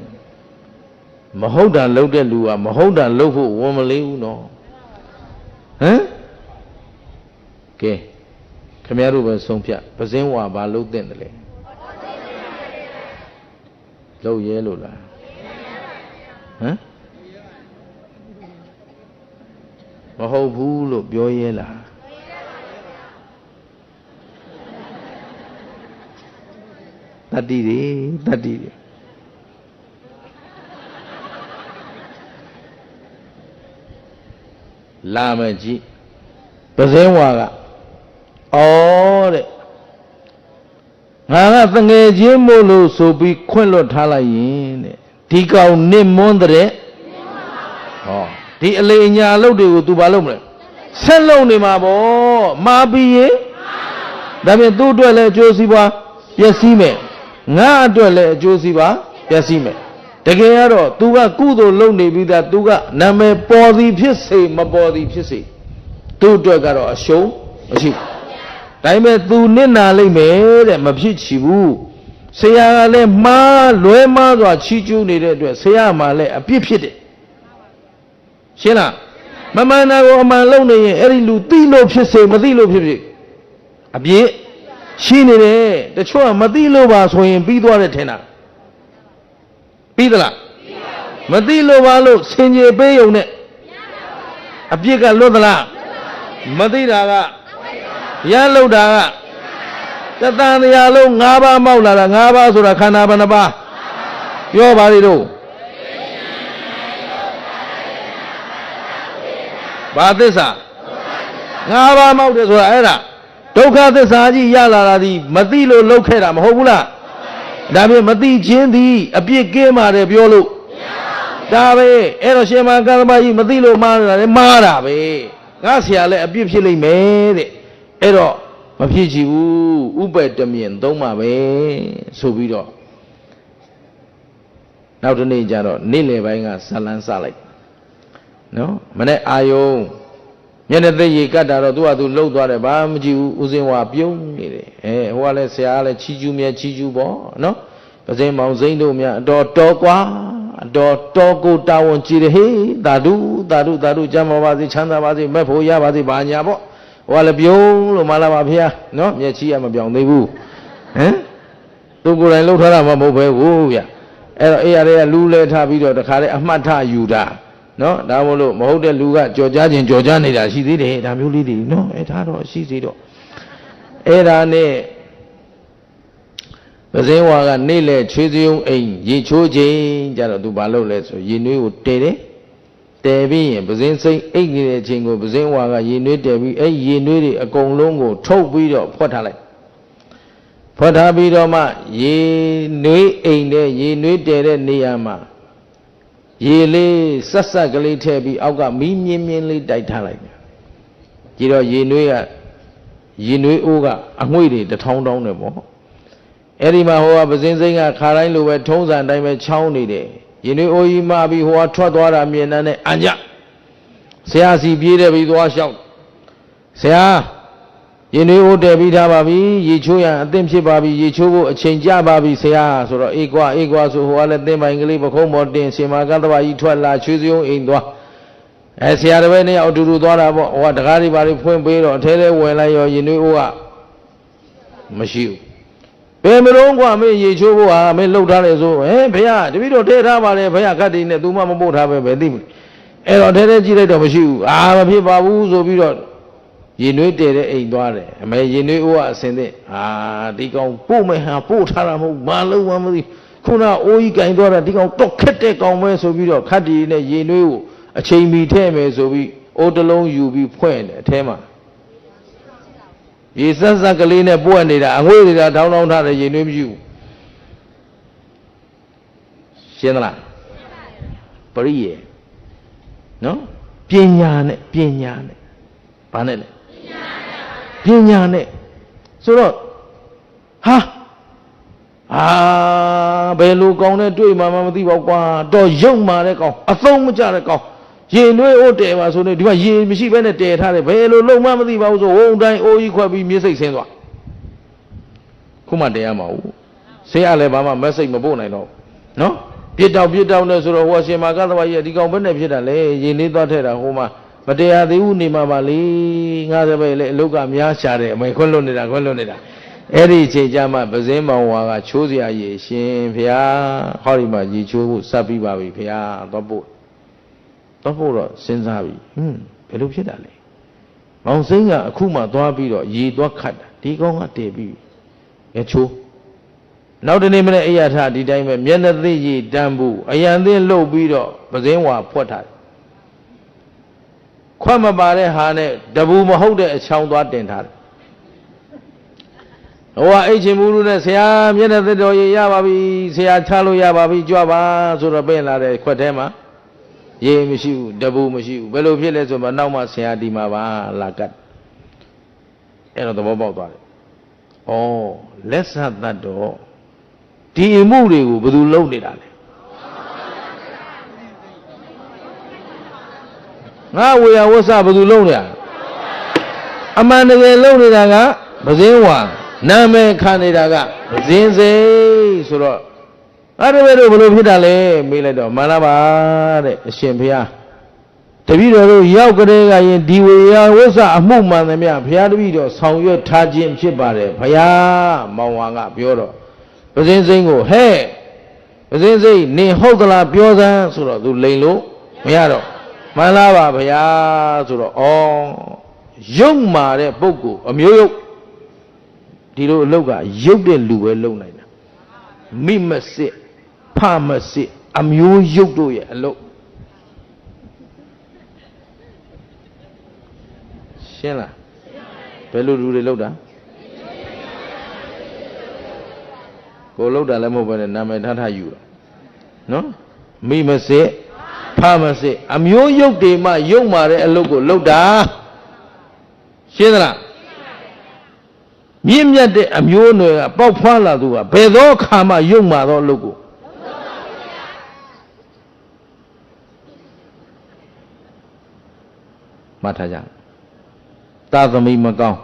မဟုတ်တာလုပ်တဲ့လူကမဟုတ်တာလုပ်ဖို့ဝန်မလေးဘူးနော်ဟမ်ကဲခင်ဗျားတို့ပဲဆုံးဖြတ်ပစင်းဝါဘာလုပ်တဲ့တယ်လဲလုပ်ရဲလို့လားဟမ်မဟုတ်ဘူးလို့ပြောရဲလားတတိတွေလာမယ်ကြည့်ပစင်းဝါကအော်တဲ့ငါကတငယ်ချင်းမို့လို့ဆိုပြီးခွင့်လွတ်ထားလိုက်ရင်တဲ့ဒီကောင်နစ်မွန်းတဲ့ဟောဒီအလေညာအလုပ်တွေကို तू ဘာလုပ်မလဲဆက်လုပ်နေမှာပေါ့မာပြီးရင်ဒါပြင်သူ့အတွက်လည်းအကျိုးစီးပွားပျက်စီးမယ်ငါအတွက်လည်းအကျိုးစီးပွားပျက်စီးမယ်တကယ်ကတော့ तू ကကုသိုလ်လုပ်နေပြီးသား तू ကနာမည်ပေါ်သည်ဖြစ်စေမပေါ်သည်ဖြစ်စေသူ့အတွက်ကတော့အရှုံးမရှိဘူးဒါပေမဲ့ तू နစ်နာလိမ့်မယ်တဲ့မဖြစ်ချီဘူးဆရာကလည်းမှားလွဲမှားစွာချီးကျူးနေတဲ့အတွက်ဆရာမှလည်းအပြစ်ဖြစ်တယ်ရှင်းလားမမှန်တာကိုအမှန်လုပ်နေရင်အဲ့ဒီလူသိလို့ဖြစ်စေမသိလို့ဖြစ်စေအပြစ်ရှိနေတယ်တချို့ကမသိလို့ပါဆိုရင်ပြီးသွားတယ်ထင်တာပြီးသလားမသိလို့ပါလို့ဆင်ခြေပေးုံနဲ့အပြစ်ကလွတ်သလားမသိတာကရလောက်တာကတန်တရားလုံး၅ပါးမောက်လာတာ၅ပါးဆိုတာခန္ဓာဘယ်နှပါးပြောပါလိမ့်တို့ဘာသစ္စာ၅ပါးမောက်တယ်ဆိုတာအဲ့ဒါဒုက္ခသစ္စာကြီးရလာတာဒီမသိလို့လှုပ်ခဲ့တာမဟုတ်ဘူးလားဒါပြင်မသိခြင်းသည်အပြစ်ကင်းပါတယ်ပြောလို့ဒါပဲအဲ့တော့ရှင်မကသဗ္ဗကြီးမသိလို့မှားတာလေမှားတာပဲငါဆရာလည်းအပြစ်ဖြစ်လိမ့်မယ်တဲ့အဲ့တော့မဖြစ်ချင်ဘူးဥပ္ပတမြင်သုံးပါပဲဆိုပြီးတော့နောက်တစ်နေ့ကျတော့နေ့လယ်ပိုင်းကဇလန်းစလိုက်နော်မနေ့အာယုံညနေသိရေကတ်တာတော့သူကသူလှုပ်သွားတယ်ဘာမှမကြည့်ဘူးဦးစင်းဝါပြုံးနေတယ်ဟိုကလည်းဆရာကလည်းချီကျူးမြဲချီကျူးပေါ့နော်ပစင်းမောင်စိမ့်တို့များအတော်တော်ကွာအတော်တော်ကိုတာဝန်ကြည့်တယ်ဟေးသာဓုကျမ်းပါပါစေချမ်းသာပါစေမဲ့ဖို့ရပါစေဘာညာပေါ့ဟိုကလည်းပြုံးလို့မလာပါဗျာနော်မျက်ချီကမပြောင်းသေးဘူးဟမ်သူကိုယ်တိုင်လှုပ်ထားတာမှမဟုတ်ပဲဟုတ်ဗျအဲ့တော့အေးရတဲ့လူလဲထားပြီးတော့တခါတည်းအမှတ်ထယူတာနော်ဒါမို့လို့မဟုတ်တဲ့လူကကြော်ကြားခြင်းကြော်ကြားနေတာရှိသေးတယ်ဒါမျိုးလေးတွေနော်အဲ့ဒါတော့ရှိသေးတော့အဲ့ဒါနဲ့ပစင်းဝါကနေ့လေချွေးစည်းုံအိမ်ရေချိုးခြင်းကြတော့သူဘာလုပ်လဲဆိုရေနွေးကိုတဲတယ်တဲပြီးရင်ပစင်းစိမ့်အိတ်နေတဲ့အချိန်ကိုပစင်းဝါကရေနွေးတဲပြီးအဲ့ရေနွေးတွေအကုန်လုံးကိုထုတ်ပြီးတော့ဖွက်ထားလိုက်ဖွက်ထားပြီးတော့မှရေနွေးအိမ်နဲ့ရေနွေးတဲတဲ့နေရာမှာရေလေးဆက်ကလေးထည့်ပြီးအောက်ကမီးမြင်းလေးတိုက်ထားလိုက်တယ်ကြည့်တော့ရေနွေးအိုးကအငွေ့တွေတထောင်းတောင်းတယ်ပေါ့အဲ့ဒီမှာဟိုကပစင်းစိမ့်ကခါတိုင်းလိုပဲထုံးစံတိုင်းပဲချောင်းနေတယ်ရေနွေးအိုးကြီးမှပြီးဟိုကထွက်သွားတာမြင်တဲ့အန်ကြဆရာစီပြေးတယ်ပြီးသွားလျှောက်ဆရာ ရင်တွေအိုးတယ်ပြီးထားပါပြီရေချိုးရအသင့်ဖြစ်ပါပြီရေချိုးဖို့အချိန်ကြပါပြီဆရာဆိုတော့အေးကွာဆိုဟိုကလည်းသင်ပိုင်ကလေးပခုံးပေါ်တင်ရှင်မာကတ္တဝကြီးထွက်လာချွေးစုံအိမ်သွားဆရာတစ်ပည့်နဲ့အတူတူသွားတာပေါ့ဟိုကတကားတွေပါတွေဖွင့်ပေးတော့အထဲလဲဝင်လိုက်ရောရင်တွေအိုးကမရှိဘူးဘယ်မလုံးကွာမင်းရေချိုးဖို့ဟာမင်းလှုပ်ထားတယ်ဆိုဘုရားတပည့်တော်ထဲထားပါလေဘုရားခတ်တီနဲ့သူမှမပို့ထားပဲသိမလဲအဲ့တော့ထဲကြည့်လိုက်တော့မရှိဘူးမဖြစ်ပါဘူးဆိုပြီးတော့ရင်နွေးတည်တဲ့အိမ်သွားတယ်အမေရင်နွေးအိုးကအစင်တဲ့ဒီကောင်ပို့မယ်ဟာပို့ထားတာမဟုတ်ဘာလုံးမှမသိခုနအိုးကြီးကင်သွားတာဒီကောင်တော့ခက်တဲ့ကောင်ပဲဆိုပြီးတော့ခတ်တီနဲ့ရင်နွေးကိုအချိန်မီထည့်မယ်ဆိုပြီးအိုးတစ်လုံးယူပြီးဖွင့်တယ်အထဲမှာရေဆက်ကလေးနဲ့ပွက်နေတာအငွေ့တွေကထောင်းထောင်းထားတယ်ရင်နွေးမရှိဘူးရှင်းသလားပရိယေနော်ပညာနဲ့ဘာနဲ့လဲပညာနဲ့ဆိုတော့ဘယ်လိုကောင်းနဲ့တွေ့မှမသိပါဘူးကွာတော့ရုပ်မာတဲ့ကောင်အသုံးမကျတဲ့ကောင်ရေနွေးအိုးတယ်ပါဆိုနေဒီမှာရေမရှိဘဲနဲ့တည်ထားတယ်ဘယ်လိုလုံးမသိပါဘူးဆိုဝုံတိုင်းအိုးကြီးခွက်ပြီးမြေစိတ်ဆင်းသွားခုမှတရားမဟုတ်ဆရာလည်းဘာမှ message မပို့နိုင်တော့နော်ပြစ်တောက်နဲ့ဆိုတော့ဟိုရှင်မာကသဘာကြီးဒီကောင်ဘယ်နဲ့ဖြစ်တာလဲရေလေးသွားထဲတာဟိုမှာမတရားသေးဘူးနေမှာပါလေငါစပယ်လေအလုတ်ကများရှာတယ်အမေခွန်းလွတ်နေတာအဲ့ဒီအချိန်ကျမှပဇင်းမောင်ဝါကချိုးစရာရေရှင်ဖျားဟောဒီမှာရေချိုးဖို့စပ်ပြီးပါပြီဖျားတော့ပို့တော့စဉ်းစားပြီဘယ်လိုဖြစ်တာလဲမောင်စိမ့်ကအခုမှသွားပြီးတော့ရေသွားခတ်တာဒီကောင်ကတည်ပြီးချိုးနောက်တနေ့မနေ့အိယာထဒီတိုင်းပဲမျက်နှာသိရေတန်းဘူးအယံသိလှုပ်ပြီးတော့ပဇင်းဝါဖွက်ထားတယ်ခွက်မပါတဲ့ဟာနဲ့တပူမဟုတ်တဲ့အချောင်းသွားတင်ထားတယ်ဟိုကအိတ်ချင်ဘူးလို့နဲ့ဆရာမျက်နှာသိတော်ရေရပါပြီဆရာချလို့ရပါပြီကြွပါဆိုတော့ပြင်လာတဲ့ခွက်ထဲမှာရေမရှိဘူးတပူမရှိဘူးဘယ်လိုဖြစ်လဲဆိုတော့နောက်မှဆရာဒီမှာပါလာကတ်အဲ့တော့သဘောပေါက်သွားတယ်လက်ဆတ်တတ်တော့ဒီအမှုတွေကိုဘယ်သူလုပ်နေတာလဲငါဝေယဝဆဘယ်သူလုပ်နေတာအမှန်တကယ်လုပ်နေတာကပဇင်းဝါနာမည်ခံနေတာကပဇင်းစိတ်ဆိုတော့အဲ့ဒါပဲတို့ဘယ်လိုဖြစ်တာလဲမေးလိုက်တော့မှန်လားပါတဲ့အရှင်ဘုရားတပည့်တော်တို့ရောက်ကြတဲ့ကရင်ဒီဝေယဝဆအမှုမှန်သမျှဘုရားတပည့်တော်ဆောင်ရွက်ထားခြင်းဖြစ်ပါတယ်ဘုရားမောင်ဝါကပြောတော့ပဇင်းစိတ်ကိုပဇင်းစိတ်နင်ဟုတ်သလားပြောစမ်းဆိုတော့သူလိန်လို့မရတော့မှန်လားပါဗျာဆိုတော့ရုပ်မာတဲ့ပုဂ္ဂိုလ်အမျိုးရုပ်ဒီလိုအလုပ်ကရုပ်တဲ့လူပဲလုပ်နိုင်တာမိမစစ်ဖမစစ်အမျိုးရုပ်တို့ရဲ့အလုပ်ရှင်းလားဘယ်လိုလူတွေလုပ်တာကိုလုပ်တာလည်းမဟုတ်ဘဲနဲ့နာမည်ထယူတာနော်မိမစစ်ဖမစစ်အမျိုးရုပ်တွေမှရုပ်မာတဲ့အလုပ်ကိုလုပ်တာရှင်းသလားမြင့်မြတ်တဲ့အမျိုးအနွယ်ကပေါက်ဖွားလာသူကဘယ်သောအခါမှရုပ်မာသောအလုပ်ကိုမှတ်ထားကြသာသမီမကောင်း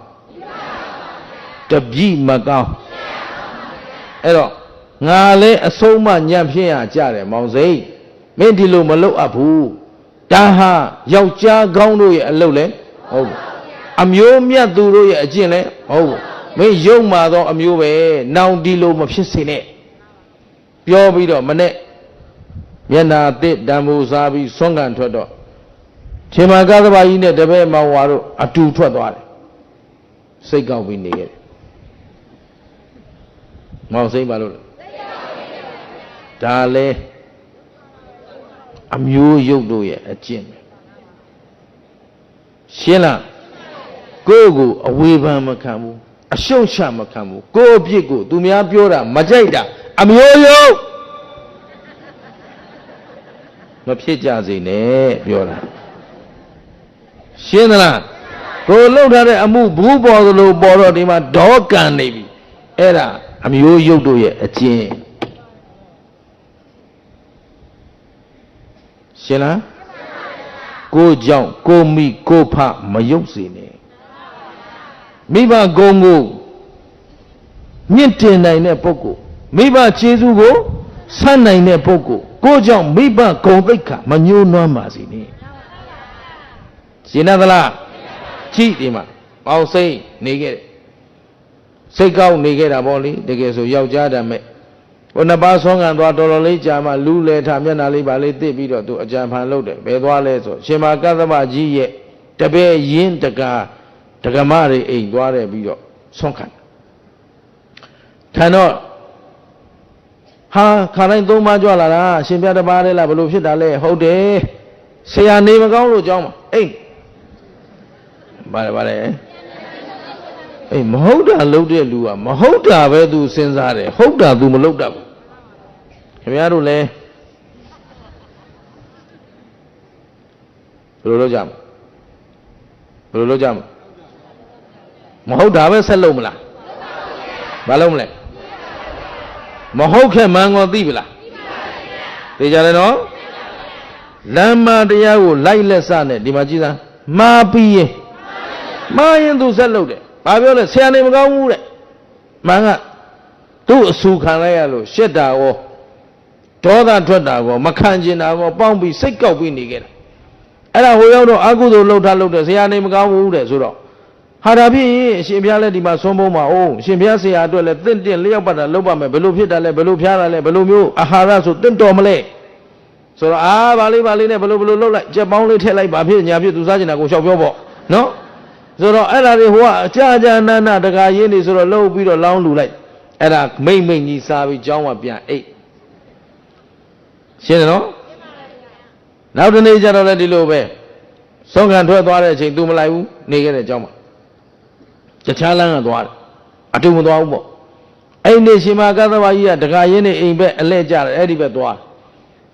တပြိမကောင်းအဲ့တော့ငါလည်းအဆုံးမညံ့ဖြစ်ရကြတယ်မောင်စိန်မင်းဒီလိုမလုပ်အပ်ဘူးဒါဟာယောက်ျားကောင်းတို့ရဲ့အလုပ်လဲဟုတ်အမျိုးမြတ်သူတို့ရဲ့အကျင့်လဲဟုတ်မင်းယုံမာသောအမျိုးပဲနောင်ဒီလိုမဖြစ်စေနဲ့ပြောပြီးတော့မနဲ့မျက်နာအသစ်တံမိုးစားပြီးဆွမ်းကန်ထွက်တော့ရှင်မာကသဘာကြီးနဲ့တပည့်မောင်ဝါတို့အတူထွက်သွားတယ်စိတ်ကောက်ပြီးနေခဲ့တယ်မောင်စိမ့်ပါလို့ဒါလဲအမျိုးရုပ်တို့ရဲ့အကျင့်ပဲရှင်းလားကိုယ့်ကိုအဝေဖန်မခံဘူးအရှုံ့ချမခံဘူးကိုယ့်အပြစ်ကိုသူများပြောတာမကြိုက်တာအမျိုးရုပ်မဖြစ်ကြစေနဲ့ပြောတာရှင်းသလားကိုလှုပ်ထားတဲ့အမှုဘူးပေါ်သလိုပေါ်တော့ဒီမှာဒေါကန်နေပြီအဲ့ဒါအမျိုးရုပ်တို့ရဲ့အကျင့်ရှင်းလားကိုကြောင့်ကိုမိကိုဖမယုတ်စေနဲ့ မိဘဂုဏ်ကိုမြင့်တင်နိုင်တဲ့ပုဂ္ဂိုလ်မိဘကျေးဇူးကိုဆပ်နိုင်တဲ့ပုဂ္ဂိုလ်ကိုကြောင့်မိဘဂုဏ်သိက္ခာမညှိုးနွမ်းပါစေနဲ့ရှင်းသလားကြည့်ဒီမှာပေါင်းစိတ်နေခဲ့တယ်စိတ်ကောက်နေခဲ့တာပေါ့လေတကယ်ဆိုယောက်ျားတမ်းမဲ့ဟိုနှစ်ပါးဆုံးခံသွားတော်တော်လေးကြာမှလူလေထမျက်နှာလေးပါလေးတစ်ပြီးတော့သူအကြံဖန်လုပ်တယ်ဘယ်သွားလဲဆိုရှင်မကသဗ္ဗကြီးရဲ့တပည့်ရင်းတကာဒကမတွေအိမ်သွားတယ်ပြီးတော့ဆုံးခံခံတော့ဟာခါတိုင်းသုံးပါးကြွလာတာရှင်ပြတပါးလေးလားဘလို့ဖြစ်တာလဲဟုတ်တယ်ဆရာနေမကောင်းလို့ကြောင်းပါအိမ်ပါတယ်အေးမဟုတ်တာလုပ်တဲ့လူကမဟုတ်တာပဲသူစဉ်းစားတယ်ဟုတ်တာသူမလုပ်တတ်ဘူးခင်ဗျားတို့လည်းဘယ်လိုလုပ်ကြမဟုတ်တာပဲဆက်လုပ်မလားမလုပ်မလဲမဟုတ်ခဲ့မှန်ကောသိပလားသိကြတယ်နော်လမ်းမတရားကိုလိုက်လက်စနဲ့ဒီမှာကြည့်စမ်းမှားပြီးရင်သူဆက်လုပ်တယ်ဘာပြောလဲဆရာနေမကောင်းဘူးတဲ့မှန်ကသူ့အဆူခံလိုက်ရလို့ရှက်တာရောဒေါသထွက်တာရောမခံကျင်တာရောပေါင်းပြီးစိတ်ကောက်ပြီးနေခဲ့တာအဲ့ဒါဟိုရောက်တော့အကုသိုလ်လှုပ်ထားလို့တဲ့ဆရာနေမကောင်းဘူးတဲ့ဆိုတော့ဟာဒါဖြစ်ရင်အရှင်ဘုရားလည်းဒီမှာဆုံးဖို့မှာအောင်အရှင်ဘုရားဆရာအတွက်လည်းတင့်လျောက်ပတ်တာလုပ်ပါမယ်ဘယ်လိုဖြစ်တာလဲဘယ်လိုဖျားတာလဲဘယ်လိုမျိုးအာဟာရဆိုတင့်တော်မလဲဆိုတော့ဗာလေးနဲ့ဘယ်လိုလုပ်လိုက်ကြက်ပေါင်းလေးထည့်လိုက်ဘာဖြစ်ညာဖြစ်သူစားကျင်တာကိုရှောက်ပြောပေါ့နော်ဆိုတော့အဲ့ဒါတွေဟိုကအကြာနာတကာရင်းနေဆိုတော့လှုပ်ပြီးတော့လောင်းလူလိုက်အဲ့ဒါမိမ့်ကြီးစားပြီးကြောင်းကပြန်အိတ်ရှင်းတယ်နော်နောက်တနေ့ကျတော့လည်းဒီလိုပဲဆုံးခံထွက်သွားတဲ့အချိန်သူမလိုက်ဘူးနေခဲ့တဲ့ကြောင်းမှာတခြားလမ်းကသွားတယ်အတူမသွားဘူးပေါ့အဲ့ဒီရှင်မကသဗ္ဗကြီးကတကာရင်းနေအိမ်ဘက်အလဲကျတယ်အဲ့ဒီဘက်သွား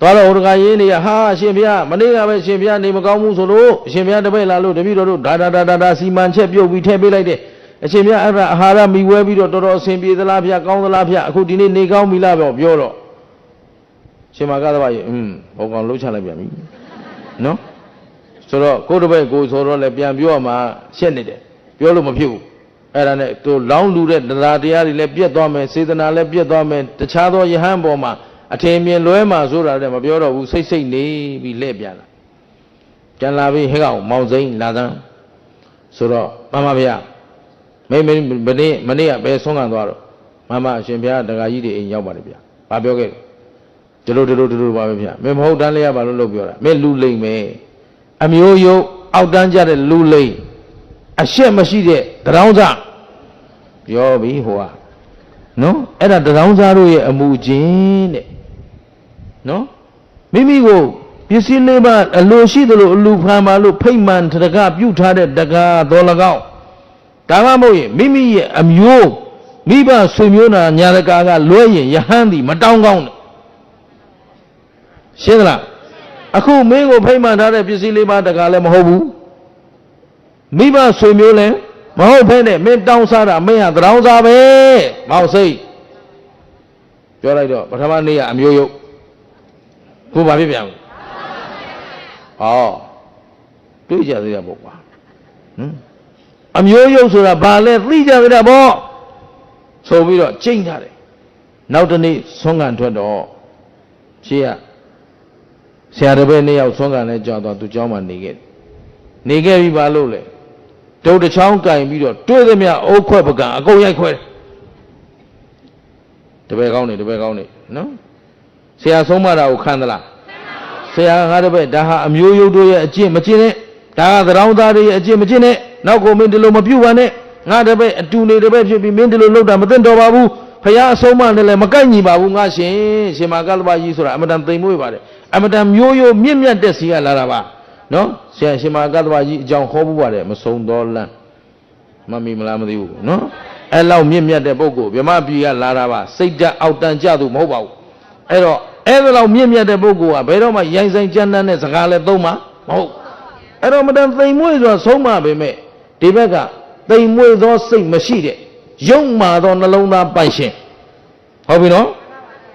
တော့ဟိုတကာရင်းနေကဟာရှင်ဘုရားမနေ့ကပဲရှင်ဘုရားနေမကောင်းဘူးဆိုလို့ရှင်ဘုရားတပည့်လာလို့တပည့်တော်တို့ဒါစီမံချက်ပြုတ်ပြီးထည့်ပေးလိုက်တယ်အရှင်ဘုရားအဲ့ဒါအာဟာရမိဝဲပြီးတော့တော်တော်အဆင်ပြေသလားဘုရားကောင်းသလားဘုရားအခုဒီနေ့နေကောင်းပြီလားပြောတော့ရှင်မကသဗ္ဗကြီးဘုံကောင်လှုပ်ချလိုက်ပြန်ပြီနော်ဆိုတော့ကိုတပည့်ကိုဆိုတော့လည်းပြန်ပြောမှရှက်နေတယ်ပြောလို့မဖြစ်ဘူးအဲ့ဒါနဲ့သူလောင်းလူတဲ့တရားတွေလည်းပြတ်သွားမယ်စေတနာလည်းပြတ်သွားမယ်တခြားသောယဟန်ပေါ်မှာအထင်မြင်လွဲမှာဆိုတာလည်းမပြောတော့ဘူးစိတ်နေပြီးလှည့်ပြန်လာပြန်လာပြီးဟဲ့ကောင်မောင်စိမ့်လာသန်းဆိုတော့မမဗျာမနေ့ကဘယ်ဆုံးခံသွားတော့မမအရှင်ဘုရားတက္ကကြီးတွေအိမ်ရောက်ပါတယ်ဗျာဘာပြောခဲ့ဒီလိုပါပဲဗျာမင်းမဟုတ်တန်းလေးရပါလို့ပြောတာမင်းလူလိမ့်မယ်အမျိုးယုတ်အောက်တန်းကြတဲ့လူလိမ့်အရှက်မရှိတဲ့တောင်းစားပြောပြီဟိုကနော်အဲ့ဒါတောင်းစားတို့ရဲ့အမှုချင်းတဲ့နော်မိမိကိုပစ္စည်းလေးပါအလိုရှိသလိုအလူခံပါလို့ဖိတ်မှန်တကပြုတ်ထားတဲ့တကားတော်၎င်းဒါမှမဟုတ်ရင်မိမိရဲ့အမျိုးမိဘဆွေမျိုးနာညာတကာကလွဲရင်ယဟန်သည်မတောင်းကောင်းနဲ့ရှင်းသလားအခုမင်းကိုဖိတ်မှန်ထားတဲ့ပစ္စည်းလေးပါတကားလည်းမဟုတ်ဘူးမိဘဆွေမျိုးလည်းမဟုတ်ဘဲနဲ့မင်းတောင်းစားတာမင်းဟာတောင်းစားပဲမောင်စိတ်ပြောလိုက်တော့ပထမနေ့ကအမျိုးယုတ်ကိုဘာဖြစ်ပြန်လဲဟောတွေးကြသေးတာပေါ့ကွာအမျိုးယုတ်ဆိုတာဘာလဲသိကြသေးတာပေါ့ဆိုပြီးတော့ကျိန်းထားတယ်နောက်တနေ့ဆုံးခံထွက်တော့ရှေ့ကဆရာတစ်ပည့်နှစ်ယောက်ဆုံးခံလဲကြောက်တော့သူเจ้าမှနေခဲ့ပြီးပါလို့လေဒုတ်တစ်ချောင်းကင်ပြီးတော့တွေးသမျှအုတ်ခွက်ပကံအကုန်ရိုက်ခွဲတပည့်ကောင်းနေနော်ဆရာဆုံးမတာကိုခံသလားဆရာငါတပည့်ဒါဟာအမျိုးယုတ်တို့ရဲ့အကျင့်မကျင့်နဲ့ဒါကသရောင်းသားတွေရဲ့အကျင့်မကျင့်နဲ့နောက်ကိုမင်းဒီလိုမပြုတ်ပါနဲ့ငါတပည့်အတူနေတပည့်ဖြစ်ပြီးမင်းဒီလိုလုပ်တာမသင့်တော်ပါဘူးဖရာအဆုံးမနဲ့လည်းမကိုက်ညီပါဘူးငါရှင်မကလ္လပကြီးဆိုတာအမတန်သိမ်မွေ့ပါတယ်အမတန်မျိုးရိုးမြင့်မြတ်တဲ့စီကလာတာပါနော်ဆရာရှင်မကတ္တဝကြီးအကြောင်းဟောပူပါတယ်မဆုံးတော့လမ်းမမီမလားမသိဘူးနော်အဲ့လောက်မြင့်မြတ်တဲ့ပုဂ္ဂိုလ်ဗြဟ္မပြည်ကလာတာပါစိတ်ဓာတ်အောက်တန်းကြသူမဟုတ်ပါဘူးအဲ့တော့အဲ့ဒါလောက်မြင့်မြတ်တဲ့ပုဂ္ဂိုလ်ကဘယ်တော့မှရိုင်းဆိုင်ကြမ်းတမ်းတဲ့စကားလည်းသုံးမှာမဟုတ်အဲ့တော့မတန်သိမ်မွေ့ဆိုတာဆုံးမပေမဲ့ဒီဘက်ကသိမ်မွေ့သောစိတ်မရှိတဲ့ယုံမာသောနှလုံးသားပိုင်ရှင်ဟုတ်ပြီနော်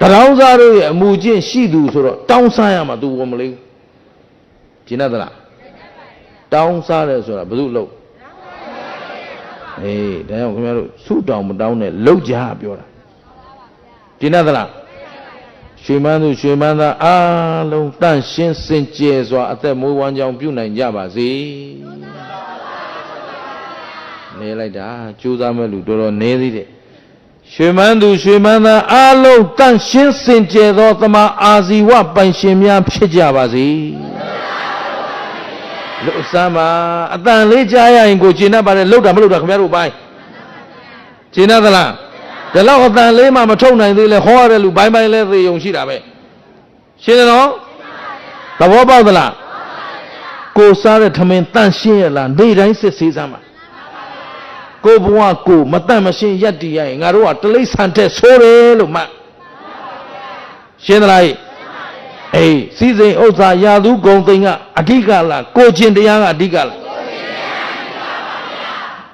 တောင်းစားတို့ရဲ့အမှုချင်းရှိသူဆိုတော့တောင်းစားရမှာသူဝင်မလေးဘူးကျင်တတ်သလားတောင်းစားတယ်ဆိုတာဘယ်သူလို့ ဒါကြောင့်ခင်ဗျားတို့ဆုတောင်းမတောင်းနဲ့လောက်ကြပြောတာကျင်းသလားရွှေမန်းသူရွှေမန်းသားအားလုံးတန့်ရှင်းစင်ကြယ်စွာအသက်မွေးဝမ်းကြောင်းပြုနိုင်ကြပါစေနေလိုက်တာကြိုးစားမဲ့လူတော်တော်နေသေးတယ်ရွှေမန်းသူရွှေမန်းသားအားလုံးတန့်ရှင်းစင်ကြယ်သောသမာအာဇီဝပိုင်ရှင်များဖြစ်ကြပါစေလို့အစမ်းပါအတန်လေးကြားရရင်ကိုကျင်တတ်ပါတယ်လှုပ်တာမလှုပ်တာခင်ဗျားတို့ပိုင်းကျင်တတ်သလားဒီလောက်အတန်လေးမှမထုတ်နိုင်သေးလဲဟောရတဲ့လူပိုင်းပိုင်းလဲသေယုံရှိတာပဲရှင်းတယ်နော်သဘောပေါက်သလားကိုစားတဲ့ထမင်းတန့်ရှင်းရလားနေ့တိုင်းစစ်ဆေးစမ်းပါကိုဘဝကိုမတန့်မရှင်းရက်တည်ရရင်ငါတို့ကတလိษံတဲ့ဆိုးတယ်လို့မှရှင်းသလားအေးစီစဉ်ဥစ္စာရာသူဂုံသိန်းကအဓိကလားကိုချင်းတရားကအဓိကလား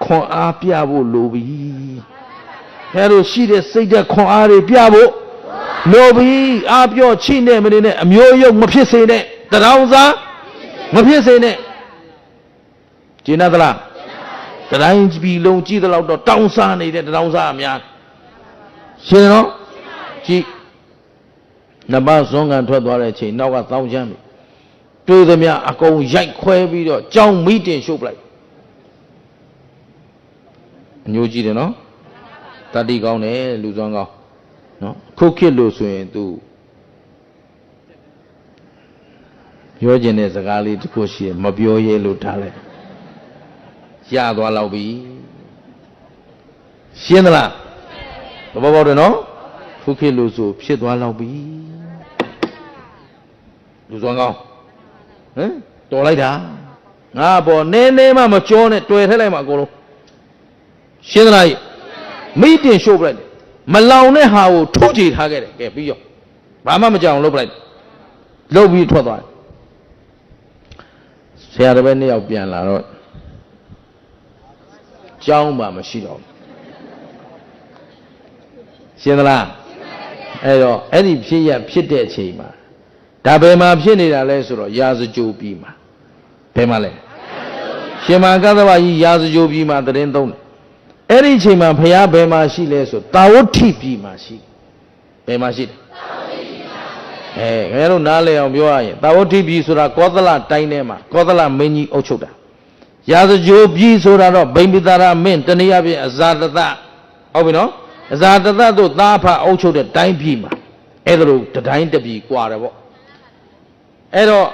ခွန်အားပြဖို့လိုပြီအဲလိုရှိတဲ့စိတ်ဓာတ်ခွန်အားတွေပြဖို့လိုပြီအားပြောချိနဲ့မနေနဲ့အမျိုးရုပ်မဖြစ်စေနဲ့တရောင်စားမဖြစ်စေနဲ့ကျင်သလားတတိုင်းပြည်လုံးကြည့်သလောက်တော့တောင်းစားနေတဲ့တရောင်စားအများရှင်းနော်ကြည့်နှစ်ပါးဇွန်ကန်ထွက်သွားတဲ့အချိန်နောက်ကတောင်းချမ်းပြီတွေးသမျှအကုန်ရိုက်ခွဲပြီးတော့ကြောင်းမိတင်ရှုပ်ပလိုက်အညိုကြည့်တယ်နော်တတိကောင်းတယ်လူစွမ်းကောင်းနော်ခုခေတ်လို့ဆိုရင်သူပြောကျင်တဲ့စကားလေးတစ်ခုရှိရင်မပြောရဲလို့ထားလိုက်ရသွားတော့ပြီရှင်းသလားသဘောပေါက်တယ်နော်ခုခေတ်လို့ဆိုဖြစ်သွားတော့ပြီလူစွမ်းကောင်းဟမ်တော်လိုက်တာငါပေါ်နည်းနည်းမှမကြောနဲ့တွေ့ထဲလိုက်မှာအကုန်လုံးရှင်းသလားမိတင်ရှို့ပလိုက်မလောင်တဲ့ဟာကိုထိုးချေထားခဲ့တယ်ကဲပြီးရောဘာမှမကြောက်အောင်လုပ်ပလိုက်လုပ်ပြီးထွက်သွားတယ်ဆရာတစ်ပည့်နှစ်ယောက်ပြန်လာတော့ကြောင်းပါမရှိတော့ရှင်းသလားအဲ့တော့အဲ့ဒီဖြစ်ရဖြစ်တဲ့အချိန်မှာဒါဘယ်မှာဖြစ်နေတာလဲဆိုတော့ရာဇကြိုပြီးမှာဘယ်မှာလဲရှင်မကသဗ္ဗကြီးရာဇကြိုပြီးမှာတရင်သုံးတယ်အဲ့ဒီအချိန်မှာဘုရားဘယ်မှာရှိလဲဆိုတာဝဋ္ဌိပြည်မှာရှိဘယ်မှာရှိတယ်ခင်ဗျားတို့နားလည်အောင်ပြောရရင်တာဝဋ္ဌိပြည်ဆိုတာကောသလတိုင်းထဲမှာကောသလမင်းကြီးအုပ်ချုပ်တာရာဇကြိုပြည်ဆိုတာတော့ဗိမ္ပိသာရမင်းတနည်းအားဖြင့်အဇာတတဟုတ်ပြီနော်အဇာတတတို့သားဖအုပ်ချုပ်တဲ့တိုင်းပြည်မှာအဲ့ဒါလိုတတိုင်းတစ်ပြည်ကွာတယ်ပေါ့အဲ့တော့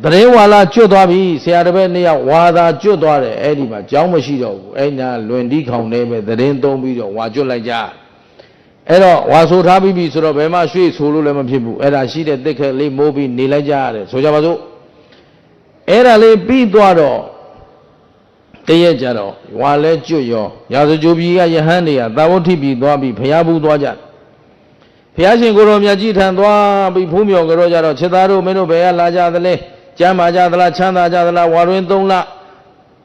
တရင်ဝါလာကျွတ်သွားပြီဆရာတစ်ပည့်နှစ်ယောက်ဝါသာကျွတ်သွားတယ်အဲ့ဒီမှာကြောင်းမရှိတော့ဘူးအဲ့နာလွင်တီးခေါင်နေပဲတရင်သုံးပြီးတော့ဝါကျွတ်လိုက်ကြအဲ့တော့ဝါဆိုထားပြီးပြီဆိုတော့ဘယ်မှရွှေ့ဆိုလို့လည်းမဖြစ်ဘူးအဲ့ဒါရှိတဲ့တစ်ခက်လေးမိုးပြီးနေလိုက်ကြရတယ်ဆိုကြပါစို့အဲ့ဒါလေးပြီးသွားတော့တရက်ကြတော့ဝါလဲကျွတ်ရောရာဇကြိုပြည်ကယဟန်တွေကသာဝဋ္ဌိပြည်သွားပြီးဘုရားဘူးသွားကြဘုရားရှင်ကိုယ်တော်မြတ်ကြီးထံသွားပြီးဖူးမြော်ကြတော့ကြတော့ခြေသားတို့မင်းတို့ဘယ်ကလာကြသလဲကျမ်းမာကြသလားချမ်းသာကြသလားဝါတွင်3လ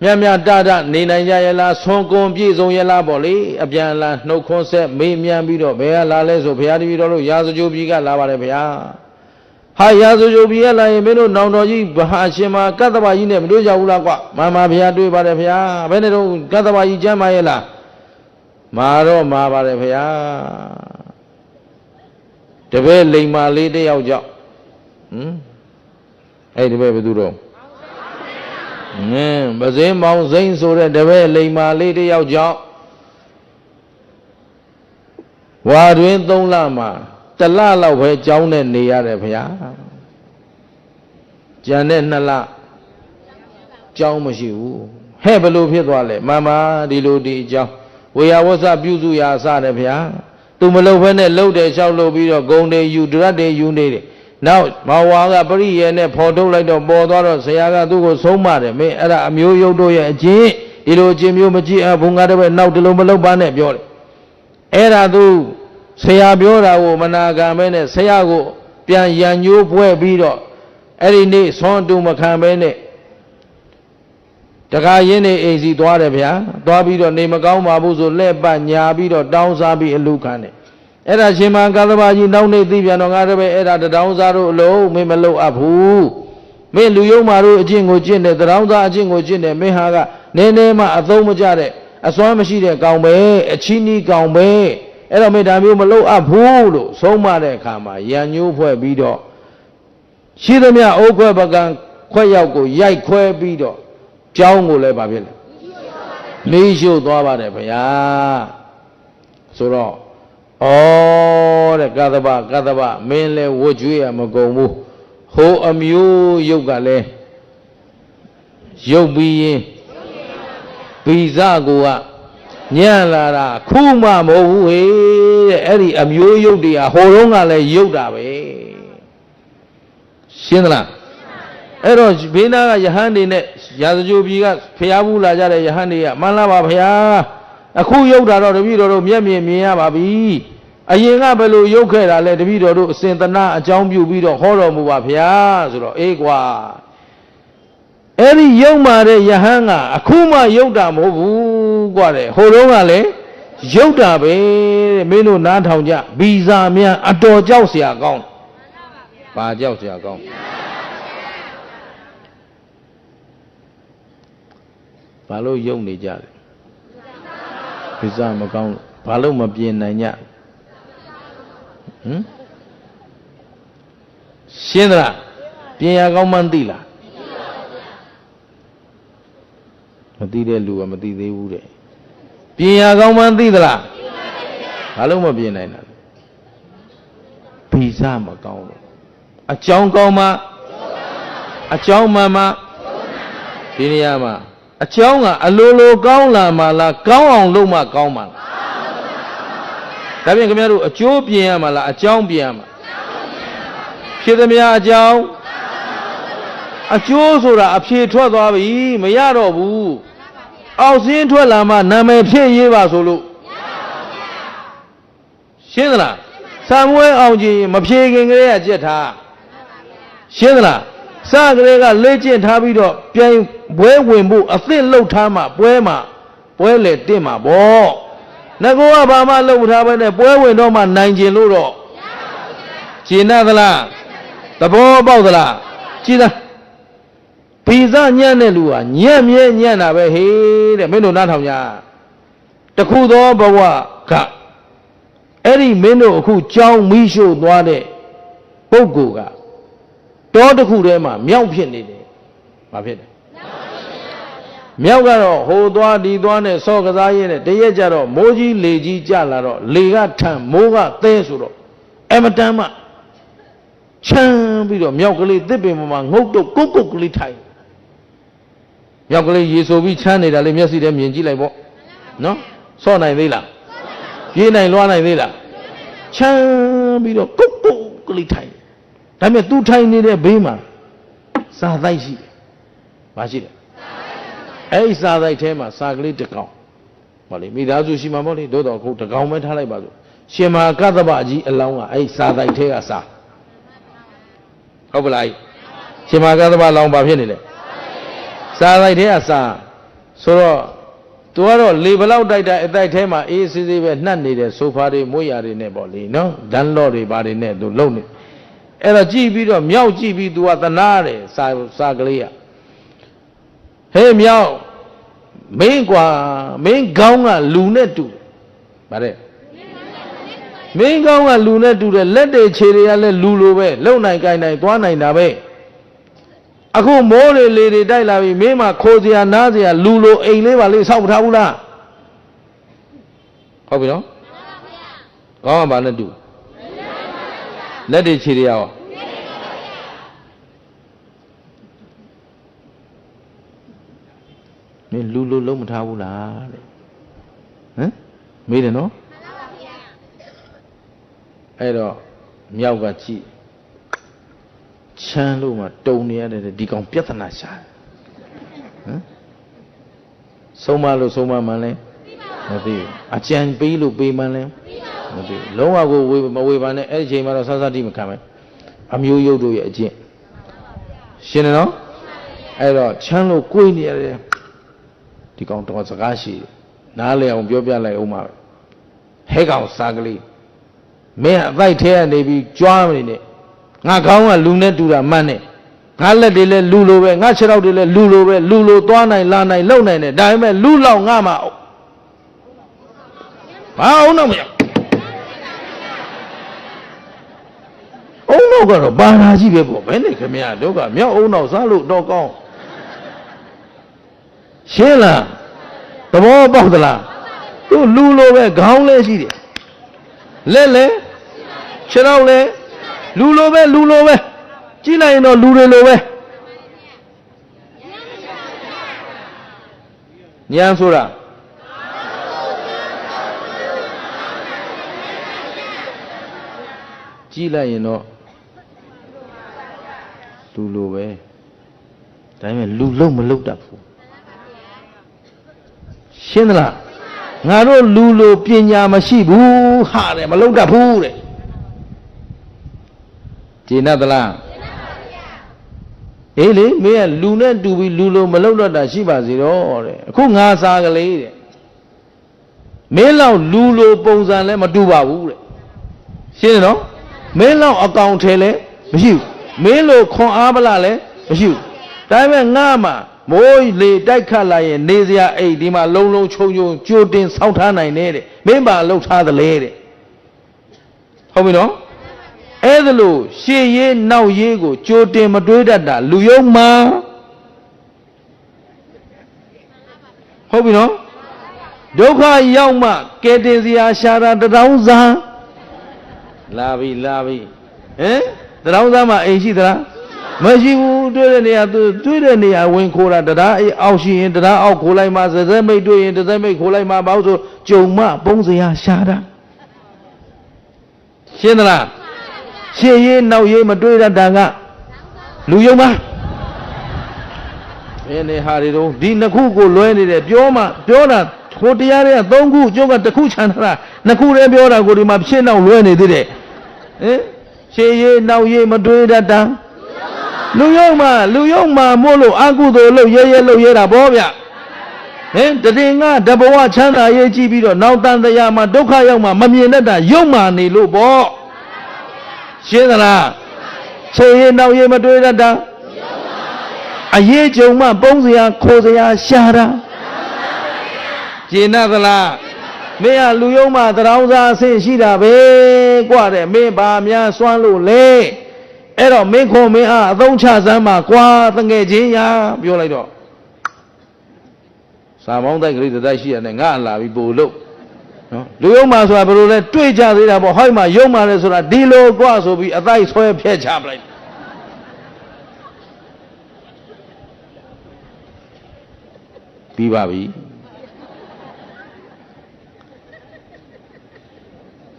မြတ်မြတ်တတနေနိုင်ကြရလားဆွန်ကွန်ပြည့်စုံရလားပေါ့လေအပြန်လာနှုတ်ခွန်းဆက်မေးမြန်းပြီးတော့ဘယ်ကလာလဲဆိုဘုရားတပည့်တော်တို့ရာဇကြိုပြည်ကလာပါတယ်ဗျာဟာရာဇကြိုပြည်ကလာရင်မင်းတို့နောင်တော်ကြီးဗဟာရှင်မကတ္တဗကြီးနဲ့မတွေ့ကြဘူးလားကွမှန်ပါဗျာတွေ့ပါတယ်ဗျာဘယ်နဲ့တော့ကတ္တဗကြီးကျမ်းမာရလားမာတော့မာပါတယ်ဗျာတပည့်လိမ္မာလေးတယောက်ကြောင့်အဲ့ဒီဘယ်ဘယ်သူတော့ပဇင်းမောင်စိမ့်ဆိုတဲ့တပည့်လိမ္မာလေးတယောက်ကြောင့်ဝါတွင်3လမှာ1လလောက်ပဲကြောင်းနဲ့နေရတယ်ဗျာကျန်တဲ့2လကြောင်းမရှိဘူးဟဲ့ဘယ်လိုဖြစ်သွားလဲမမဒီလိုဒီအကြောင်းဝေယဝဆပြုစုရာစတယ်ဗျာသူမလုပ်ဘဲနဲ့လှုပ်တယ်လျှောက်လို့ပြီးတော့ဂုံတွေယူဒရတ်တွေယူနေတယ်နောက်မောင်ဝါကပရိယေနဲ့ဖော်ထုတ်လိုက်တော့ပေါ်သွားတော့ဆရာကသူ့ကိုဆုံးမတယ်မင်းအဲ့ဒါအမျိုးရုပ်တို့ရဲ့အကျင့်ဒီလိုအကျင့်မျိုးမကြည့်ဘုံကားတဲ့ဘက်နောက်ဒီလိုမလုပ်ပါနဲ့ပြောတယ်အဲ့ဒါသူဆရာပြောတာကိုမနာခံပဲနဲ့ဆရာကိုပြန်ရန်ညိုးပွဲပြီးတော့အဲ့ဒီနေ့ဆွမ်းတူမခံပဲနဲ့တခါရင်းနေအိမ်စီသွားတယ်ဗျာသွားပြီးတော့နေမကောင်းပါဘူးဆိုလက်ပတ်ညာပြီးတော့တောင်းစားပြီးအလူခံတယ်အဲ့ဒါရှင်မကသဗ္ဗကြီးနောက်နေသိပြန်တော့ငါတပည့်အဲ့ဒါတောင်းစားတို့အလုံးမင်းမလုပ်အပ်ဘူးမင်းလူယုံမာတို့အကျင့်ကိုကျင့်တယ်တောင်းစားအကျင့်ကိုကျင့်တယ်မင်းဟာကနည်းနည်းမှအသုံးမကျတဲ့ အစွမ်းမရှိတဲ့ကောင်ပဲအချီးနီးကောင်ပဲအဲ့တော့မင်းဒါမျိုးမလုပ်အပ်ဘူးလို့ဆုံးမတဲ့အခါမှာရန်ညိုးဖွဲ့ပြီးတော့ရှိသမျှအိုးခွဲပကံခွက်ရောက်ကိုရိုက်ခွဲပြီးတော့ကြောင်းကိုလည်းဗာဖြစ်လေမီးရှို့သွားပါတယ်ဗျာဆိုတော့ဩတဲ့ကသဗမင်းလည်းဝတ်ကြွေးရမကုန်ဘူးဟိုအမျိုးရုပ်ကလည်းရုပ်ပြီးရင်ဗီဇကိုကညံ့လာတာခုမှမဟုတ်ဘူးဟေးတဲ့အဲ့ဒီအမျိုးရုပ်တွေကဟိုတုန်းကလည်းရုပ်တာပဲရှင်းသလားအဲ့တော့ဘေးနာကယဟန်တွေနဲ့ရာဇဂိုပြည်ကဖျားဘူးလာကြတဲ့ယဟန်တွေကမှန်လားပါဗျာအခုရုပ်တာတော့တပည့်တော်တို့မျက်မြင်မြင်ရပါပြီအရင်ကဘယ်လိုရုပ်ခဲ့တာလဲတပည့်တော်တို့အစဉ်တနာအကြောင်းပြုပြီးတော့ဟောတော်မူပါဗျာဆိုတော့အေးကွာအဲ့ဒီရုပ်မာတဲ့ယဟန်ကအခုမှရုပ်တာမဟုတ်ဘူးကွာတဲ့ဟိုတုန်းကလည်းရုပ်တာပဲတဲ့မင်းတို့နားထောင်ကြဗီဇာများအတော်ကြောက်เสียကောင်းပါကြောက်เสียကောင်းဘာလို့ယုံနေကြလဲဗီဇာမကောင်းဘာလို့မပြင်နိုင်ကြရှင်းသလားပြင်ရကောင်းမှန်းသိလားမသိတဲ့လူကမသိသေးဘူးတဲ့ပြင်ရကောင်းမှန်းသိသလားဘာလို့မပြင်နိုင်တာလဲဗီဇမကောင်းလို့အကြောင်းကောင်းမှအကြောင်းမှန်မှဒီနေရာမှာအကြောင်းကအလိုလိုကောင်းလာမှလားကောင်းအောင်လုပ်မှကောင်းမှလားဒါဖြင့်ခင်ဗျားတို့အကျိုးပြင်ရမှာလားအကြောင်းပြင်ရမှာဖြစ်သမျှအကြောင်းအကျိုးဆိုတာအဖြေထွက်သွားပြီမရတော့ဘူးအောက်စင်းထွက်လာမှနာမည်ဖြစ်ရေးပါဆိုလို့ရှင်းသလားစံမွဲအောင်ကြီးမဖြေခင်ကလေးကကြက်ထားရှင်းသလားစကလေးကလေ့ကျင့်ထားပြီးတော့ပြန်ဘွဲဝင်ဖို့အသင့်လှုပ်ထားမှပွဲလေတင့်မှာပေါ့ငကောကဘာမှလှုပ်ထားပဲနဲ့ပွဲဝင်တော့မှနိုင်ကျင်လို့တော့ကျင်နာသလားသဘောပေါက်သလားကြည်သားဗီဇညံ့တဲ့လူဟာညံ့မြဲညံ့တာပဲဟေးတဲ့မင်းတို့နားထောင်ကြတခုသောဘဝကအဲ့ဒီမင်းတို့အခုကြောင်းမီးရှို့သွားတဲ့ပုဂ္ဂိုလ်ကတောတစ်ခုထဲမှာမြောက်ဖြစ်နေတယ်။ဘာဖြစ်လဲ။မြောက်ကတော့ဟိုသွားဒီသွားနဲ့စောကစားရင်းနဲ့တရက်ကြတော့မိုးကြီးလေကြီးကြလာတော့လေကထန်မိုးကသဲဆိုတော့အမတန်မှချမ်းပြီးတော့မြောက်ကလေးတစ်ပင်ပေါ်မှာငုတ်တော့ကုတ်ကုတ်ကလေးထိုင်။မြောက်ကလေးရေဆိုပြီးချမ်းနေတာလေမျက်စိထဲမြင်ကြည့်လိုက်ပေါ့။နော်။စောနိုင်သေးလား။ပြေးနိုင်လွှားနိုင်သေးလား။ချမ်းပြီးတော့ကုတ်ကုတ်ကလေးထိုင်ဒါပေမဲ့သူထိုင်နေတဲ့ဘေးမှာစာတိုက်ရှိတယ်။မရှိတယ်။အဲ့ဒီစာတိုက်ထဲမှာစာကလေးတစ်ကောင်ဟောလေမိသားစုရှိမှာမဟုတ်လေတို့တော့ခုတစ်ကောင်ပဲထားလိုက်ပါစို့ရှင်မကသဗ္ဗကြီးအလောင်းကအဲ့ဒီစာတိုက်ထဲကစာဟုတ်ပလားရှင်မကသဗ္ဗလောင်းဘာဖြစ်နေလဲစာတိုက်ထဲကစာဆိုတော့သူကတော့လေဘလောက်တိုက်တဲ့အတိုက်ထဲမှာအေးစစ်စစ်ပဲနှက်နေတဲ့ဆိုဖာတွေမွေးရာတွေနဲ့ပေါ့လေနော်ဒန်းလော့တွေဘာတွေနဲ့သူလုံနေအဲ့တော့ကြည့်ပြီးတော့မြောက်ကြည့်ပြီး तू ကသနာတယ်စာကလေးကဟေးမြောက်မင်းကွာမင်းကောင်းကလူနဲ့တူဗါတဲ့မင်းကောင်းကလူနဲ့တူတယ်လက်တွေခြေတွေကလည်းလူလိုပဲလုံနိုင်ကိုင်းနိုင်သွားနိုင်တာပဲအခုမိုးတွေလေတွေတိုက်လာပြီမင်းမခိုးစရာနားစရာလူလိုအိမ်လေးပါလေးစောက်မထားဘူးလားဟုတ်ပြီနော်ကောင်းကဘာနဲ့တူလက်တွေခြေတွေရောမင်းလူလိုလုံးမထားဘူးလားတဲ့ဟမ်မေးတယ်နော်အဲ့တော့မြောက်ကကြည့်ချမ်းလို့မှတုံနေရတယ်ဒီကောင်ပြဿနာရှာဟမ်ဆုံးမလို့ဆုံးမမှန်းလဲမသိဘူးအကြံပေးလို့ပေးမှန်းလဲမသိဘူးလုံးဝကိုမဝေပါနဲ့အဲ့ဒီချိန်မှာတော့ဆဆတိမခံပဲအမျိုးရုပ်တို့ရဲ့အကျင့်ရှင်းတယ်နော်အဲ့တော့ချမ်းလို့ကိုယ်နေရတယ်ဒီကောင်တော့စကားရှိတယ်နားလည်အောင်ပြောပြလိုက်အောင်ပါဟဲကောင်စားကလေးမင်းအတိုက်ထဲကနေပြီးကြွားမနေနဲ့ငါခေါင်းကလူနဲ့တူတာမှန်းနဲ့ငါလက်တွေလည်းလူလိုပဲငါခြေထောက်တွေလည်းလူလိုပဲလူလိုသွားနိုင်လာနိုင်လုံနိုင်တယ်ဒါပေမဲ့လူလောက်ငါမှ ဘာအောင်တော့မရအုံနောက်ကတော့ဘာသာကြီးပဲပေါ့ဘယ်နဲ့ခင်ဗျာတို့ကမြောက်အုံနောက်စားလို့တော့ကောင်းရှင်းလားသဘောပေါက်သလားသူလူလိုပဲခေါင်းလဲရှိတယ်လက်လဲခြေထောက်လဲလူလိုပဲကြည့်လိုက်ရင်တော့လူတွေလိုပဲဉာဏ်ဆိုတာကြည့်လိုက်ရင်တော့လူလိုပဲဒါပေမဲ့လူလုံးမလုံးတတ်ဘူးရှင်းသလားငါတို့လူလိုပညာမရှိဘူးဟာတယ်မလုံးတတ်ဘူးတဲ့ကျေနပ်သလားအေးလေမင်းကလူနဲ့တူပြီးလူလိုမလုံးတတ်တာရှိပါစေတော့တဲ့အခုငါစားကလေးတဲ့မင်းလောက်လူလိုပုံစံလည်းမတူပါဘူးတဲ့ရှင်းနော်မင်းလောက်အကောင်ထဲလည်းမရှိဘူးမင်းလိုခွန်အားပလားလည်းမရှိဘူးဒါပေမဲ့ငါမှမိုးလေတိုက်ခတ်လာရင်နေစရာအိတ်ဒီမှာလုံလုံချုံချုံကြိုတင်ဆောင်းထားနိုင်တဲ့မင်းပါလှုပ်ထားသလဲတဲ့ဟုတ်ပြီနော်အဲ့ဒါလို့ရှေ့ရေးနောက်ရေးကိုကြိုတင်မတွေးတတ်တာလူယုံမှာဟုတ်ပြီနော်ဒုက္ခရောက်မှကဲတင်စရာရှာတာတထောင်စားလာပြီဟမ်တထောင်စားမှအိမ်ရှိသလားမရှိဘူးတွေ့တဲ့နေရာတွေ့တဲ့နေရာဝင်ခိုးတာတရားအောက်ရှိရင်တရားအောက်ခိုးလိုက်မှစစဲမိတ်တွေ့ရင်စစဲမိတ်ခိုးလိုက်မှဘာလို့ဆိုကြုံမှပုံစရာရှာတာရှင်းသလားရှေ့ရေးနောက်ရေးမတွေ့တတ်တာကလူယုံပါဘယ်နေဟာတွေတော့ဒီနှစ်ခုကိုလွဲနေတယ်ပြောတာဟိုတရားတွေက၃ခုကျုပ်ကတစ်ခုခြံထားတာနှစ်ခုတည်းပြောတာကိုဒီမှာဖြစ်နောက်လွဲနေသေးတယ်ဟင်ရှေ့ရေးနောက်ရေးမတွေ့တတ်တာလူယုံမှာမို့လို့အကုသိုလ်လို့ရဲလို့ရဲတာဗောဗျဟင်တည်ငါတဘဝချမ်းသာရေးကြည့်ပြီးတော့နောက်တန်တရားမှာဒုက္ခရောက်မှမမြင်တတ်တာယုံမှနေလို့ဗောရှင်းသလားခြေရင်နောက်ရင်မတွေးတတ်တာအရေးကြုံမှပုံစရာခိုးစရာရှာတာကျေနပ်သလားမင်းကလူယုံမှတရောင်းစားအဆင့်ရှိတာပဲกว่าတဲ့မင်းဘာများစွမ်းလို့လဲအဲ့တော့မင်းခွန်မင်းအားအသုံးချစမ်းပါကွာတငယ်ချင်းရာပြောလိုက်တော့စာမောင်းတိုက်ကလေးတစ်တိုက်ရှိရတယ်ငါလာပြီးပို့လို့နော်လူယုံမှဆိုတာဘယ်လိုလဲတွေ့ကြသေးတာပေါ့ဟောက်မှယုံမှလဲဆိုတာဒီလိုกว่าဆိုပြီးအတိုက်ဆွဲဖျက်ချပလိုက်ပြီးပါပြီ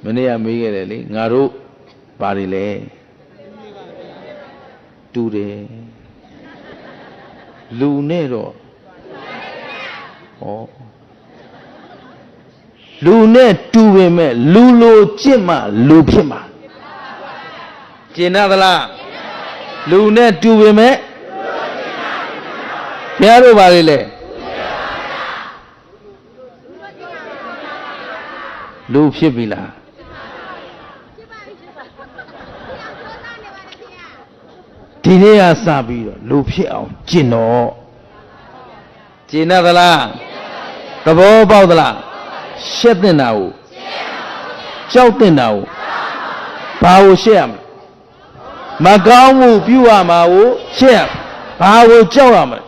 မနေ့ကမေးခဲ့တယ်လေငါတို့ဘာတွေလဲတူတယ်လူနဲ့တော့ဟောလူနဲ့တူပေမဲ့လူလိုကြင့်မှလူဖြစ်မှာကျင်နာသလားလူနဲ့တူပေမဲ့ဘုရားတို့ပါလေလေလူဖြစ်ပြီလားဒီနေ့ကစပြီးတော့လူဖြစ်အောင်ကျင့်တော့ကျင်နာသလားသဘောပေါက်သလားရှက်တင်တာကိုကြောက်တင်တာကိုဘာကိုရှက်ရမလဲမကောင်းမှုပြုရမှာကိုရှက်ရဘာကိုကြောက်ရမလဲ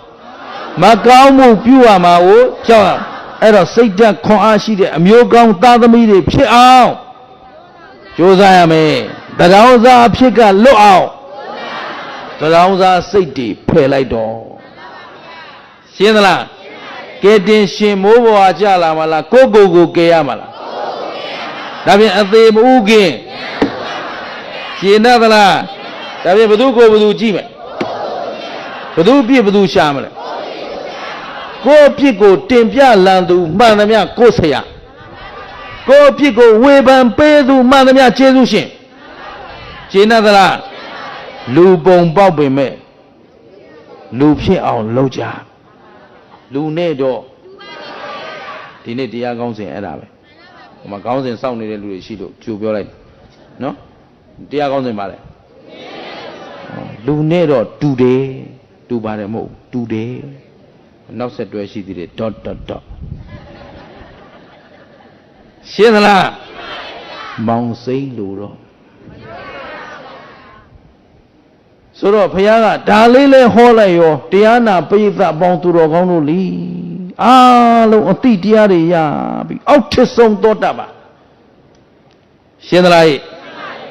မကောင်းမှုပြုရမှာကိုကြောက်ရအဲ့တော့စိတ်ဓာတ်ခွန်အားရှိတဲ့အမျိုးကောင်းသားသမီးတွေဖြစ်အောင်ကြိုးစားရမယ်တရားစားအဖြစ်ကလွတ်အောင်တရားစားစိတ်တွေဖယ်လိုက်တော့ရှင်းသလားကဲတင်ရှင်မိုးဘွားကြလာမလားကိုကိုကဲရမလားဒါဖြင့်အသေးမဥခင်ရှင်းသလားဒါဖြင့်ဘသူကိုဘသူကြည့်မယ်ဘသူပြစ်ဘသူရှာမလဲကိုပြစ်ကိုတင်ပြလန်သူမှန်သမျှကိုဆရာကိုပြစ်ကိုဝေဖန်ပေးသူမှန်သမျှကျေးဇူးရှင်ရှင်းသလားလူပုံပေါက်ပေမဲ့လူဖြစ်အောင်လုပ်ကြလူနဲ့တော့ဒီနေ့တရားကောင်းစဉ်အဲ့ဒါပဲဟိုမှာကောင်းစဉ်စောင့်နေတဲ့လူတွေရှိလို့ကြိုပြောလိုက်နော်တရားကောင်းစဉ်ပါလေလူနဲ့တော့တူတယ်တူပါတယ်မဟုတ်တူတယ်နောက်ဆက်တွဲရှိသေးတယ် dot ရှင်းသလားမောင်စိမ့်လို့တော့ဆိုတော့ဘုရားကဒါလေးလဲဟောလိုက်ရောတရားနာပိဋကပေါင်းသူတော်ကောင်းတို့လီအားလုံးအတိတရားတွေရပြီးအောက်ထစ်ဆုံးသောတပါရှင်းသလား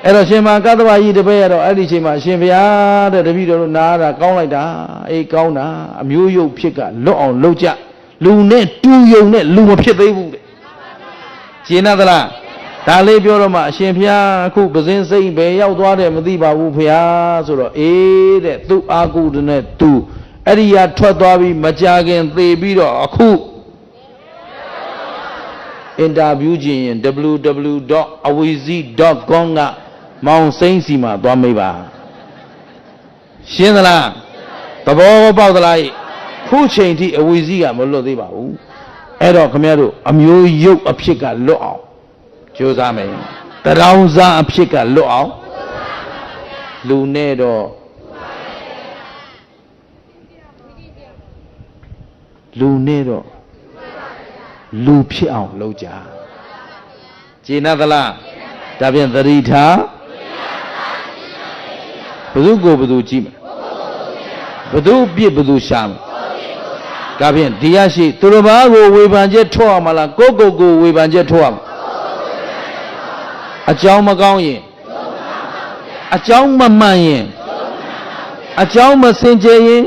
အဲ့တော့ရှင်မကတ္တဗကြီးတပည့်ရတော့အဲ့ဒီချိန်မှာရှင်ဘုရားတဲ့တပည့်တော်တို့နားတာကောင်းလိုက်တာအေးကောင်းတာအမျိုးရုပ်ဖြစ်ကလွတ်အောင်လုပ်ကြလူနဲ့တူယုံနဲ့လူမဖြစ်သေးဘူးတဲ့ရှင်းသလားဒါလေးပြောတော့မှအရှင်ဘုရားအခုပဇင်းစိတ်ပဲရောက်သွားတယ်မသိပါဘူးဘုရားဆိုတော့အေးတဲ့သူ့အာကုတနဲ့သူအဲ့ဒီဟာထွက်သွားပြီးမကြခင်သေပြီးတော့အခုအင်တာဗျူးခြင်းရင် www.awizi.com ကမောင်စိမ့်စီမှာသွားမေးပါရှင်းသလားသဘောပေါက်သလားခုချိန်ထိအဝီစီကမလွတ်သေးပါဘူးအဲ့တော့ခင်ဗျားတို့အမျိုးရုပ်အဖြစ်ကလွတ်အောင်ကြိုးစားမယ်တရောင်စားအဖြစ်ကလွတ်အောင်လူနဲ့တော့လူဖြစ်အောင်လုပ်ကြကျေနပ်သလားဒါဖြင့်သတိထားဘယ်သူကိုဘယ်သူကြည့်မလဲဘယ်သူပြစ်ဘယ်သူရှာမလဲဒါဖြင့်ဒီရရှိသူတစ်ပါးကိုဝေဖန်ချက်ထွက်အောင်မလားကိုကိုဝေဖန်ချက်ထွက်အောင်အကြောင်းမကောင်းရင်အကြောင်းမမှန်ရင်အကြောင်းမစင်ကြယ်ရင်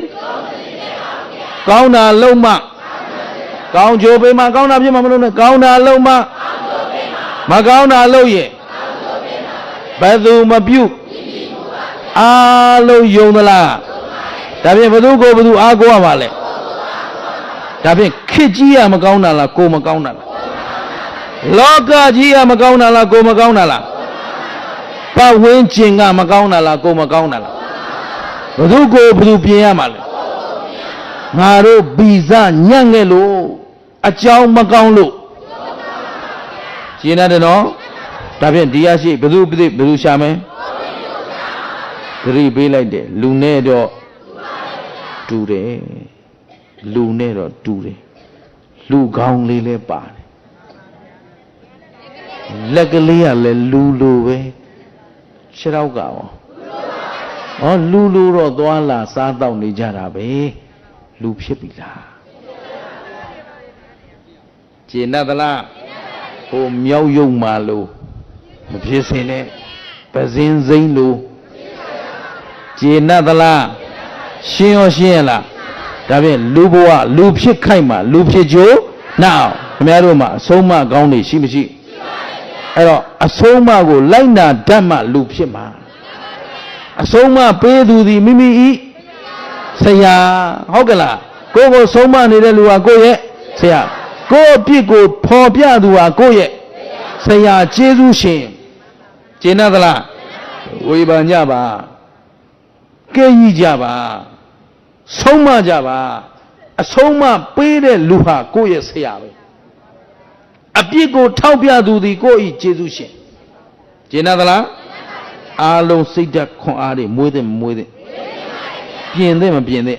ကောင်းတာလုံးမကောင်းကြိုးပေးမှကောင်းတာဖြစ်မှာမလို့နဲ့ကောင်းတာလုံးမမကောင်းတာလုပ်ရင်ဘယ်သူမပြုအားလုံးယုံသလားဒါဖြင့်ဘယ်သူကိုဘယ်သူအားကိုးရမှာလဲဒါဖြင့်ခစ်ကြီးရမကောင်းတာလားကိုမကောင်းတာလားလောကကြီးရမကောင်းတာလားကိုမကောင်းတာလားပတ်ဝန်းကျင်ကမကောင်းတာလားကိုမကောင်းတာလားဘယ်သူကိုဘယ်သူပြင်ရမှာလဲငါတို့ဗီဇညံ့ငဲ့လို့အကြောင်းမကောင်းလို့ရှင်းတယ်နော်ဒါဖြင့်ဒီရရှိဘယ်သူရှာမယ်သတိပေးလိုက်တယ်လူနဲ့တော့တူတယ်လူနဲ့တော့တူတယ်လူကောင်းလေးလည်းပါတယ်လက်ကလေးကလည်းလူလိုပဲခြေထောက်ကရောလူလိုတော့သွားလာစားတော့နေကြတာပဲလူဖြစ်ပြီလားကျေနပ်သလားဟိုမြောက်ယုံမာလို့မဖြစ်စင်နဲ့ပဇင်းစိမ့်လို့ကျေနပ်သလားရှင်းရောရှင်းရလားဒါဖြင့်လူဘဝလူဖြစ်ခိုက်မှာလူဖြစ်ကြိုးနောက်ခင်ဗျားတို့မှာအဆုံးမကောင်းနေရှိမရှိအဲ့တော့အဆုံးမကိုလိုက်နာတတ်မှလူဖြစ်မှာအဆုံးမပေးသူသည်မိမိဤဆရာဟုတ်ကလားကိုယ်ဆုံးမနေတဲ့လူဟာကိုယ့်ရဲ့ဆရာကိုယ့်အပြစ်ကိုဖော်ပြသူဟာကိုယ့်ရဲ့ဆရာကျေးဇူးရှင်ကျေနပ်သလားဝေဖန်ကြပါကဲ့ကြီးကြပါဆုံးမကြပါအဆုံးမပေးတဲ့လူဟာကိုယ့်ရဲ့ဆရာပဲအပြစ်ကိုထောက်ပြသူသည်ကိုယ့်ဤကျေးဇူးရှင်ကျေနပ်သလားအားလုံးစိတ်ဓာတ်ခွန်အားတွေမွေးတဲ့မမွေးတဲ့ပြင်တဲ့မပြင်တဲ့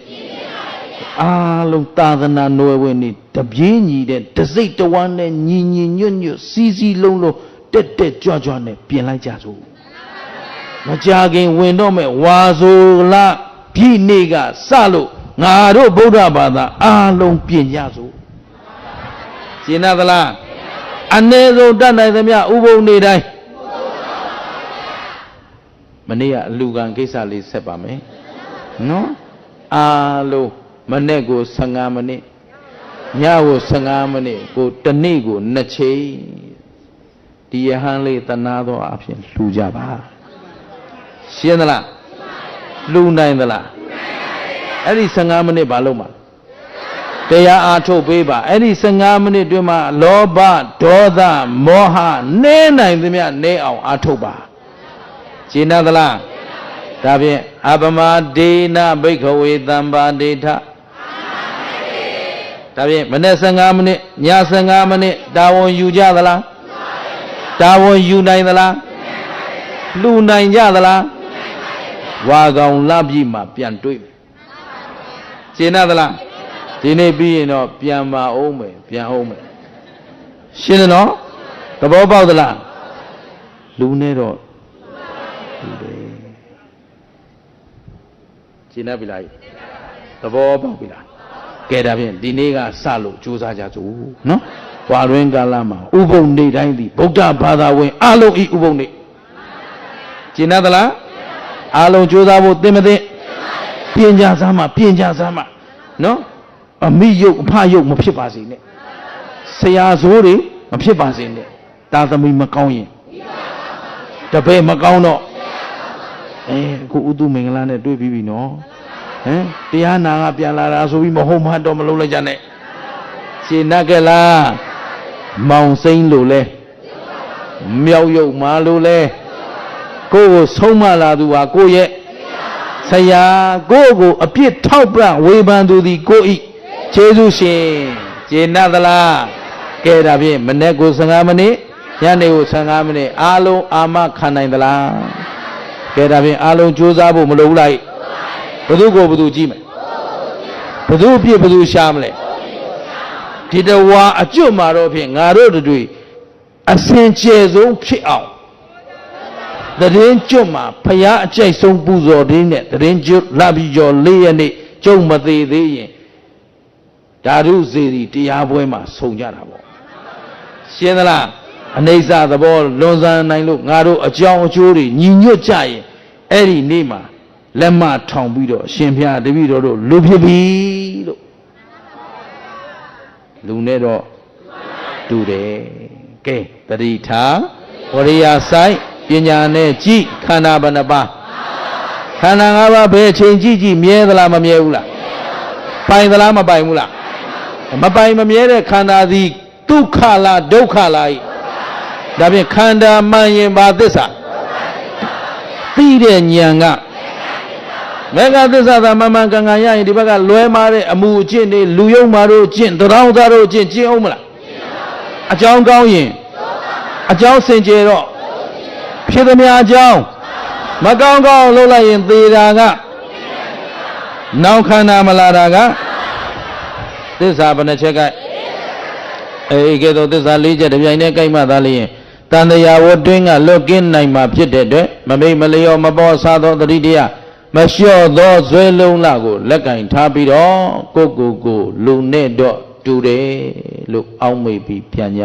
အားလုံးသာသနာ့နွယ်ဝင်နေတပြေးညီတဲ့တစိတ်တဝမ်းနဲ့ညီညွတ်စီလုံးတက်ကြွနဲ့ပြင်လိုက်ကြစို့မကြခင်ဝင်တော့မဲ့ဝါဆိုလာပြည့်နေ့ကစလို့ငါတို့ဗုဒ္ဓဘာသာအားလုံးပြင်ကြစို့ရှင်းသလားအ ਨੇ ဆုံးတတ်နိုင်သမျှဥပုံနေတိုင်းမနေ့ကအလူကံကိစ္စလေးဆက်ပါမယ်နော်အားလုံးမနေ့ကို15မိနစ်ညကို15မိနစ်ကိုတနေ့ကို2ချိန်ဒီယဟန်လေးတနာသောအဖြစ်လှူကြပါရှင်းသလားလှူနိုင်သလားအဲ့ဒီ15မိနစ်ဘာလို့မှာတရားအားထုတ်ပေးပါအဲ့ဒီ15မိနစ်တွင်မှာလောဘဒေါသမောဟနည်းနိုင်သမျှနည်းအောင်အားထုတ်ပါရှင်းသလားဒါဖြင့်အပမဒေနဘိက္ခဝေတံပါဒေထဒါဖြင့်မနေ့15မိနစ်ည15မိနစ်တာဝန်ယူကြသလားတာဝန်ယူနိုင်သလားလှူနိုင်ကြသလားဝါကောင်လပြည့်မှာပြန်တွေ့ရှင်းသလားဒီနေ့ပြီးရင်တော့ပြန်ပါအောင်မယ်ပြန်အောင်မယ်ရှင်းတယ်နော် သဘောပေါက်သလားလူနဲ့တော့လူတယ်ရှင်းနေပြီလားသဘောပေါက်ပြီလားကဲဒါဖြင့်ဒီနေ့ကစလို့ကြိုးစားကြစို့နော်ဝါတွင်ကာလမှာဥပုံနေ့တိုင်းသည်ဗုဒ္ဓဘာသာဝင်အလုံးဤဥပုံနေ့ရှင်းနေသလားအလုံးကြိုးစားဖို့သင်မသိပညာစားမှနော်အမိယုတ်အဖယုတ်မဖြစ်ပါစေနဲ့ဆရာဆိုးတွေမဖြစ်ပါစေနဲ့တာသမီမကောင်းရင်တပည့်မကောင်းတော့အခုဥတုမင်္ဂလာနဲ့တွေ့ပြီးပြီနော်တရားနာကပြန်လာတာဆိုပြီးမဟုတ်မှတော့မလုပ်လိုက်ကြနဲ့ရှင်းနတ်ကလားမောင်စိမ့်လို့လဲမြောက်ယုတ်မာလို့လဲကိုယ့်ကိုဆုံးမလာသူဟာကိုယ့်ရဲ့ဆရာကိုယ့်ကိုအပြစ်ထောက်ပြဝေဖန်သူသည်ကိုယ့်ဤကျေးဇူးရှင်ရှင်းနတ်သလားကဲဒါဖြင့်မနေ့ကို15မိနစ်ညနေကို15မိနစ်အားလုံးအာမခံနိုင်သလားကဲဒါဖြင့်အားလုံးကြိုးစားဖို့မလိုဘူးလားဘယ်သူကိုဘယ်သူကြည့်မယ်ဘယ်သူအပြစ်ဘယ်သူရှာမလဲဒီတဝါအကျွတ်မှာတော့ဖြင့်ငါတို့တို့အစင်ကျယ်ဆုံးဖြစ်အောင်တရင်ကျွတ်မှာဖရာအကြိုက်ဆုံးပူဇော်ခြင်းနဲ့တရင်ကျွတ်လာပြီးကျော်၄ရက်နေ့ကျုံမသေးသေးရင်ဓာတုစေတီတရားပွဲမှာဆုံကြတာပေါ့ရှင်းသလားအနေစာသဘောလွန်ဆန်းနိုင်လို့ငါတို့အကြောင်းအကျိုးတွေညီညွတ်ကြရင်အဲ့ဒီနေ့မှာလက်မထောင်ပြီးတော့အရှင်ဘုရားတပည့်တော်တို့လူဖြစ်ပြီလို့လူနဲ့တော့တူတယ်ကဲတတိထားဝရိယဆိုင်ပညာနဲ့ကြည်ခန္ဓာဘယ်နှပါခန္ဓာ၅ပါးဘယ်အချိန်ကြည့်မြဲသလားမမြဲဘူးလားပိုင်သလားမပိုင်ဘူးလားမပိုင်မမြဲတဲ့ခန္ဓာသည်ဒုက္ခလားဒုက္ခလားဒါဖြင့်ခန္ဓာမှန်ရင်ဘာသစ္စာသိတဲ့ဉာဏ်ကမေဃသစ္စာသာမမှန်ကန်ကန်ရရင်ဒီဘက်ကလွဲမားတဲ့အမှုအကျင့်တွေလူယုံမာတို့ကျင့်တောင်းသားတို့ကျင့်အောင်မလားအကြောင်းကောင်းရင်အကြောင်းစင်ကြယ်တော့ဖြစ်သမျှအကြောင်းမကောင်းကောင်းလုပ်လိုက်ရင်သေတာကနောက်ခန္ဓာမလာတာကသစ္စာဘယ်နှချက်ကကဲတော့သစ္စာ၄ချက်တပြိုင်တည်းကြိုက်မှသာလျင်တန်တရားဝတွင်းကလွတ်ကင်းနိုင်မှာဖြစ်တဲ့အတွက်မမိတ်မလျော်မပေါ်စားသောတတိတရားမလျှော့သောဇွဲလုံးလကိုလက်ကင်ထားပြီးတော့ကိုလူနဲ့တော့တူတယ်လို့အောက်မေ့ပြီးပြန်ကြ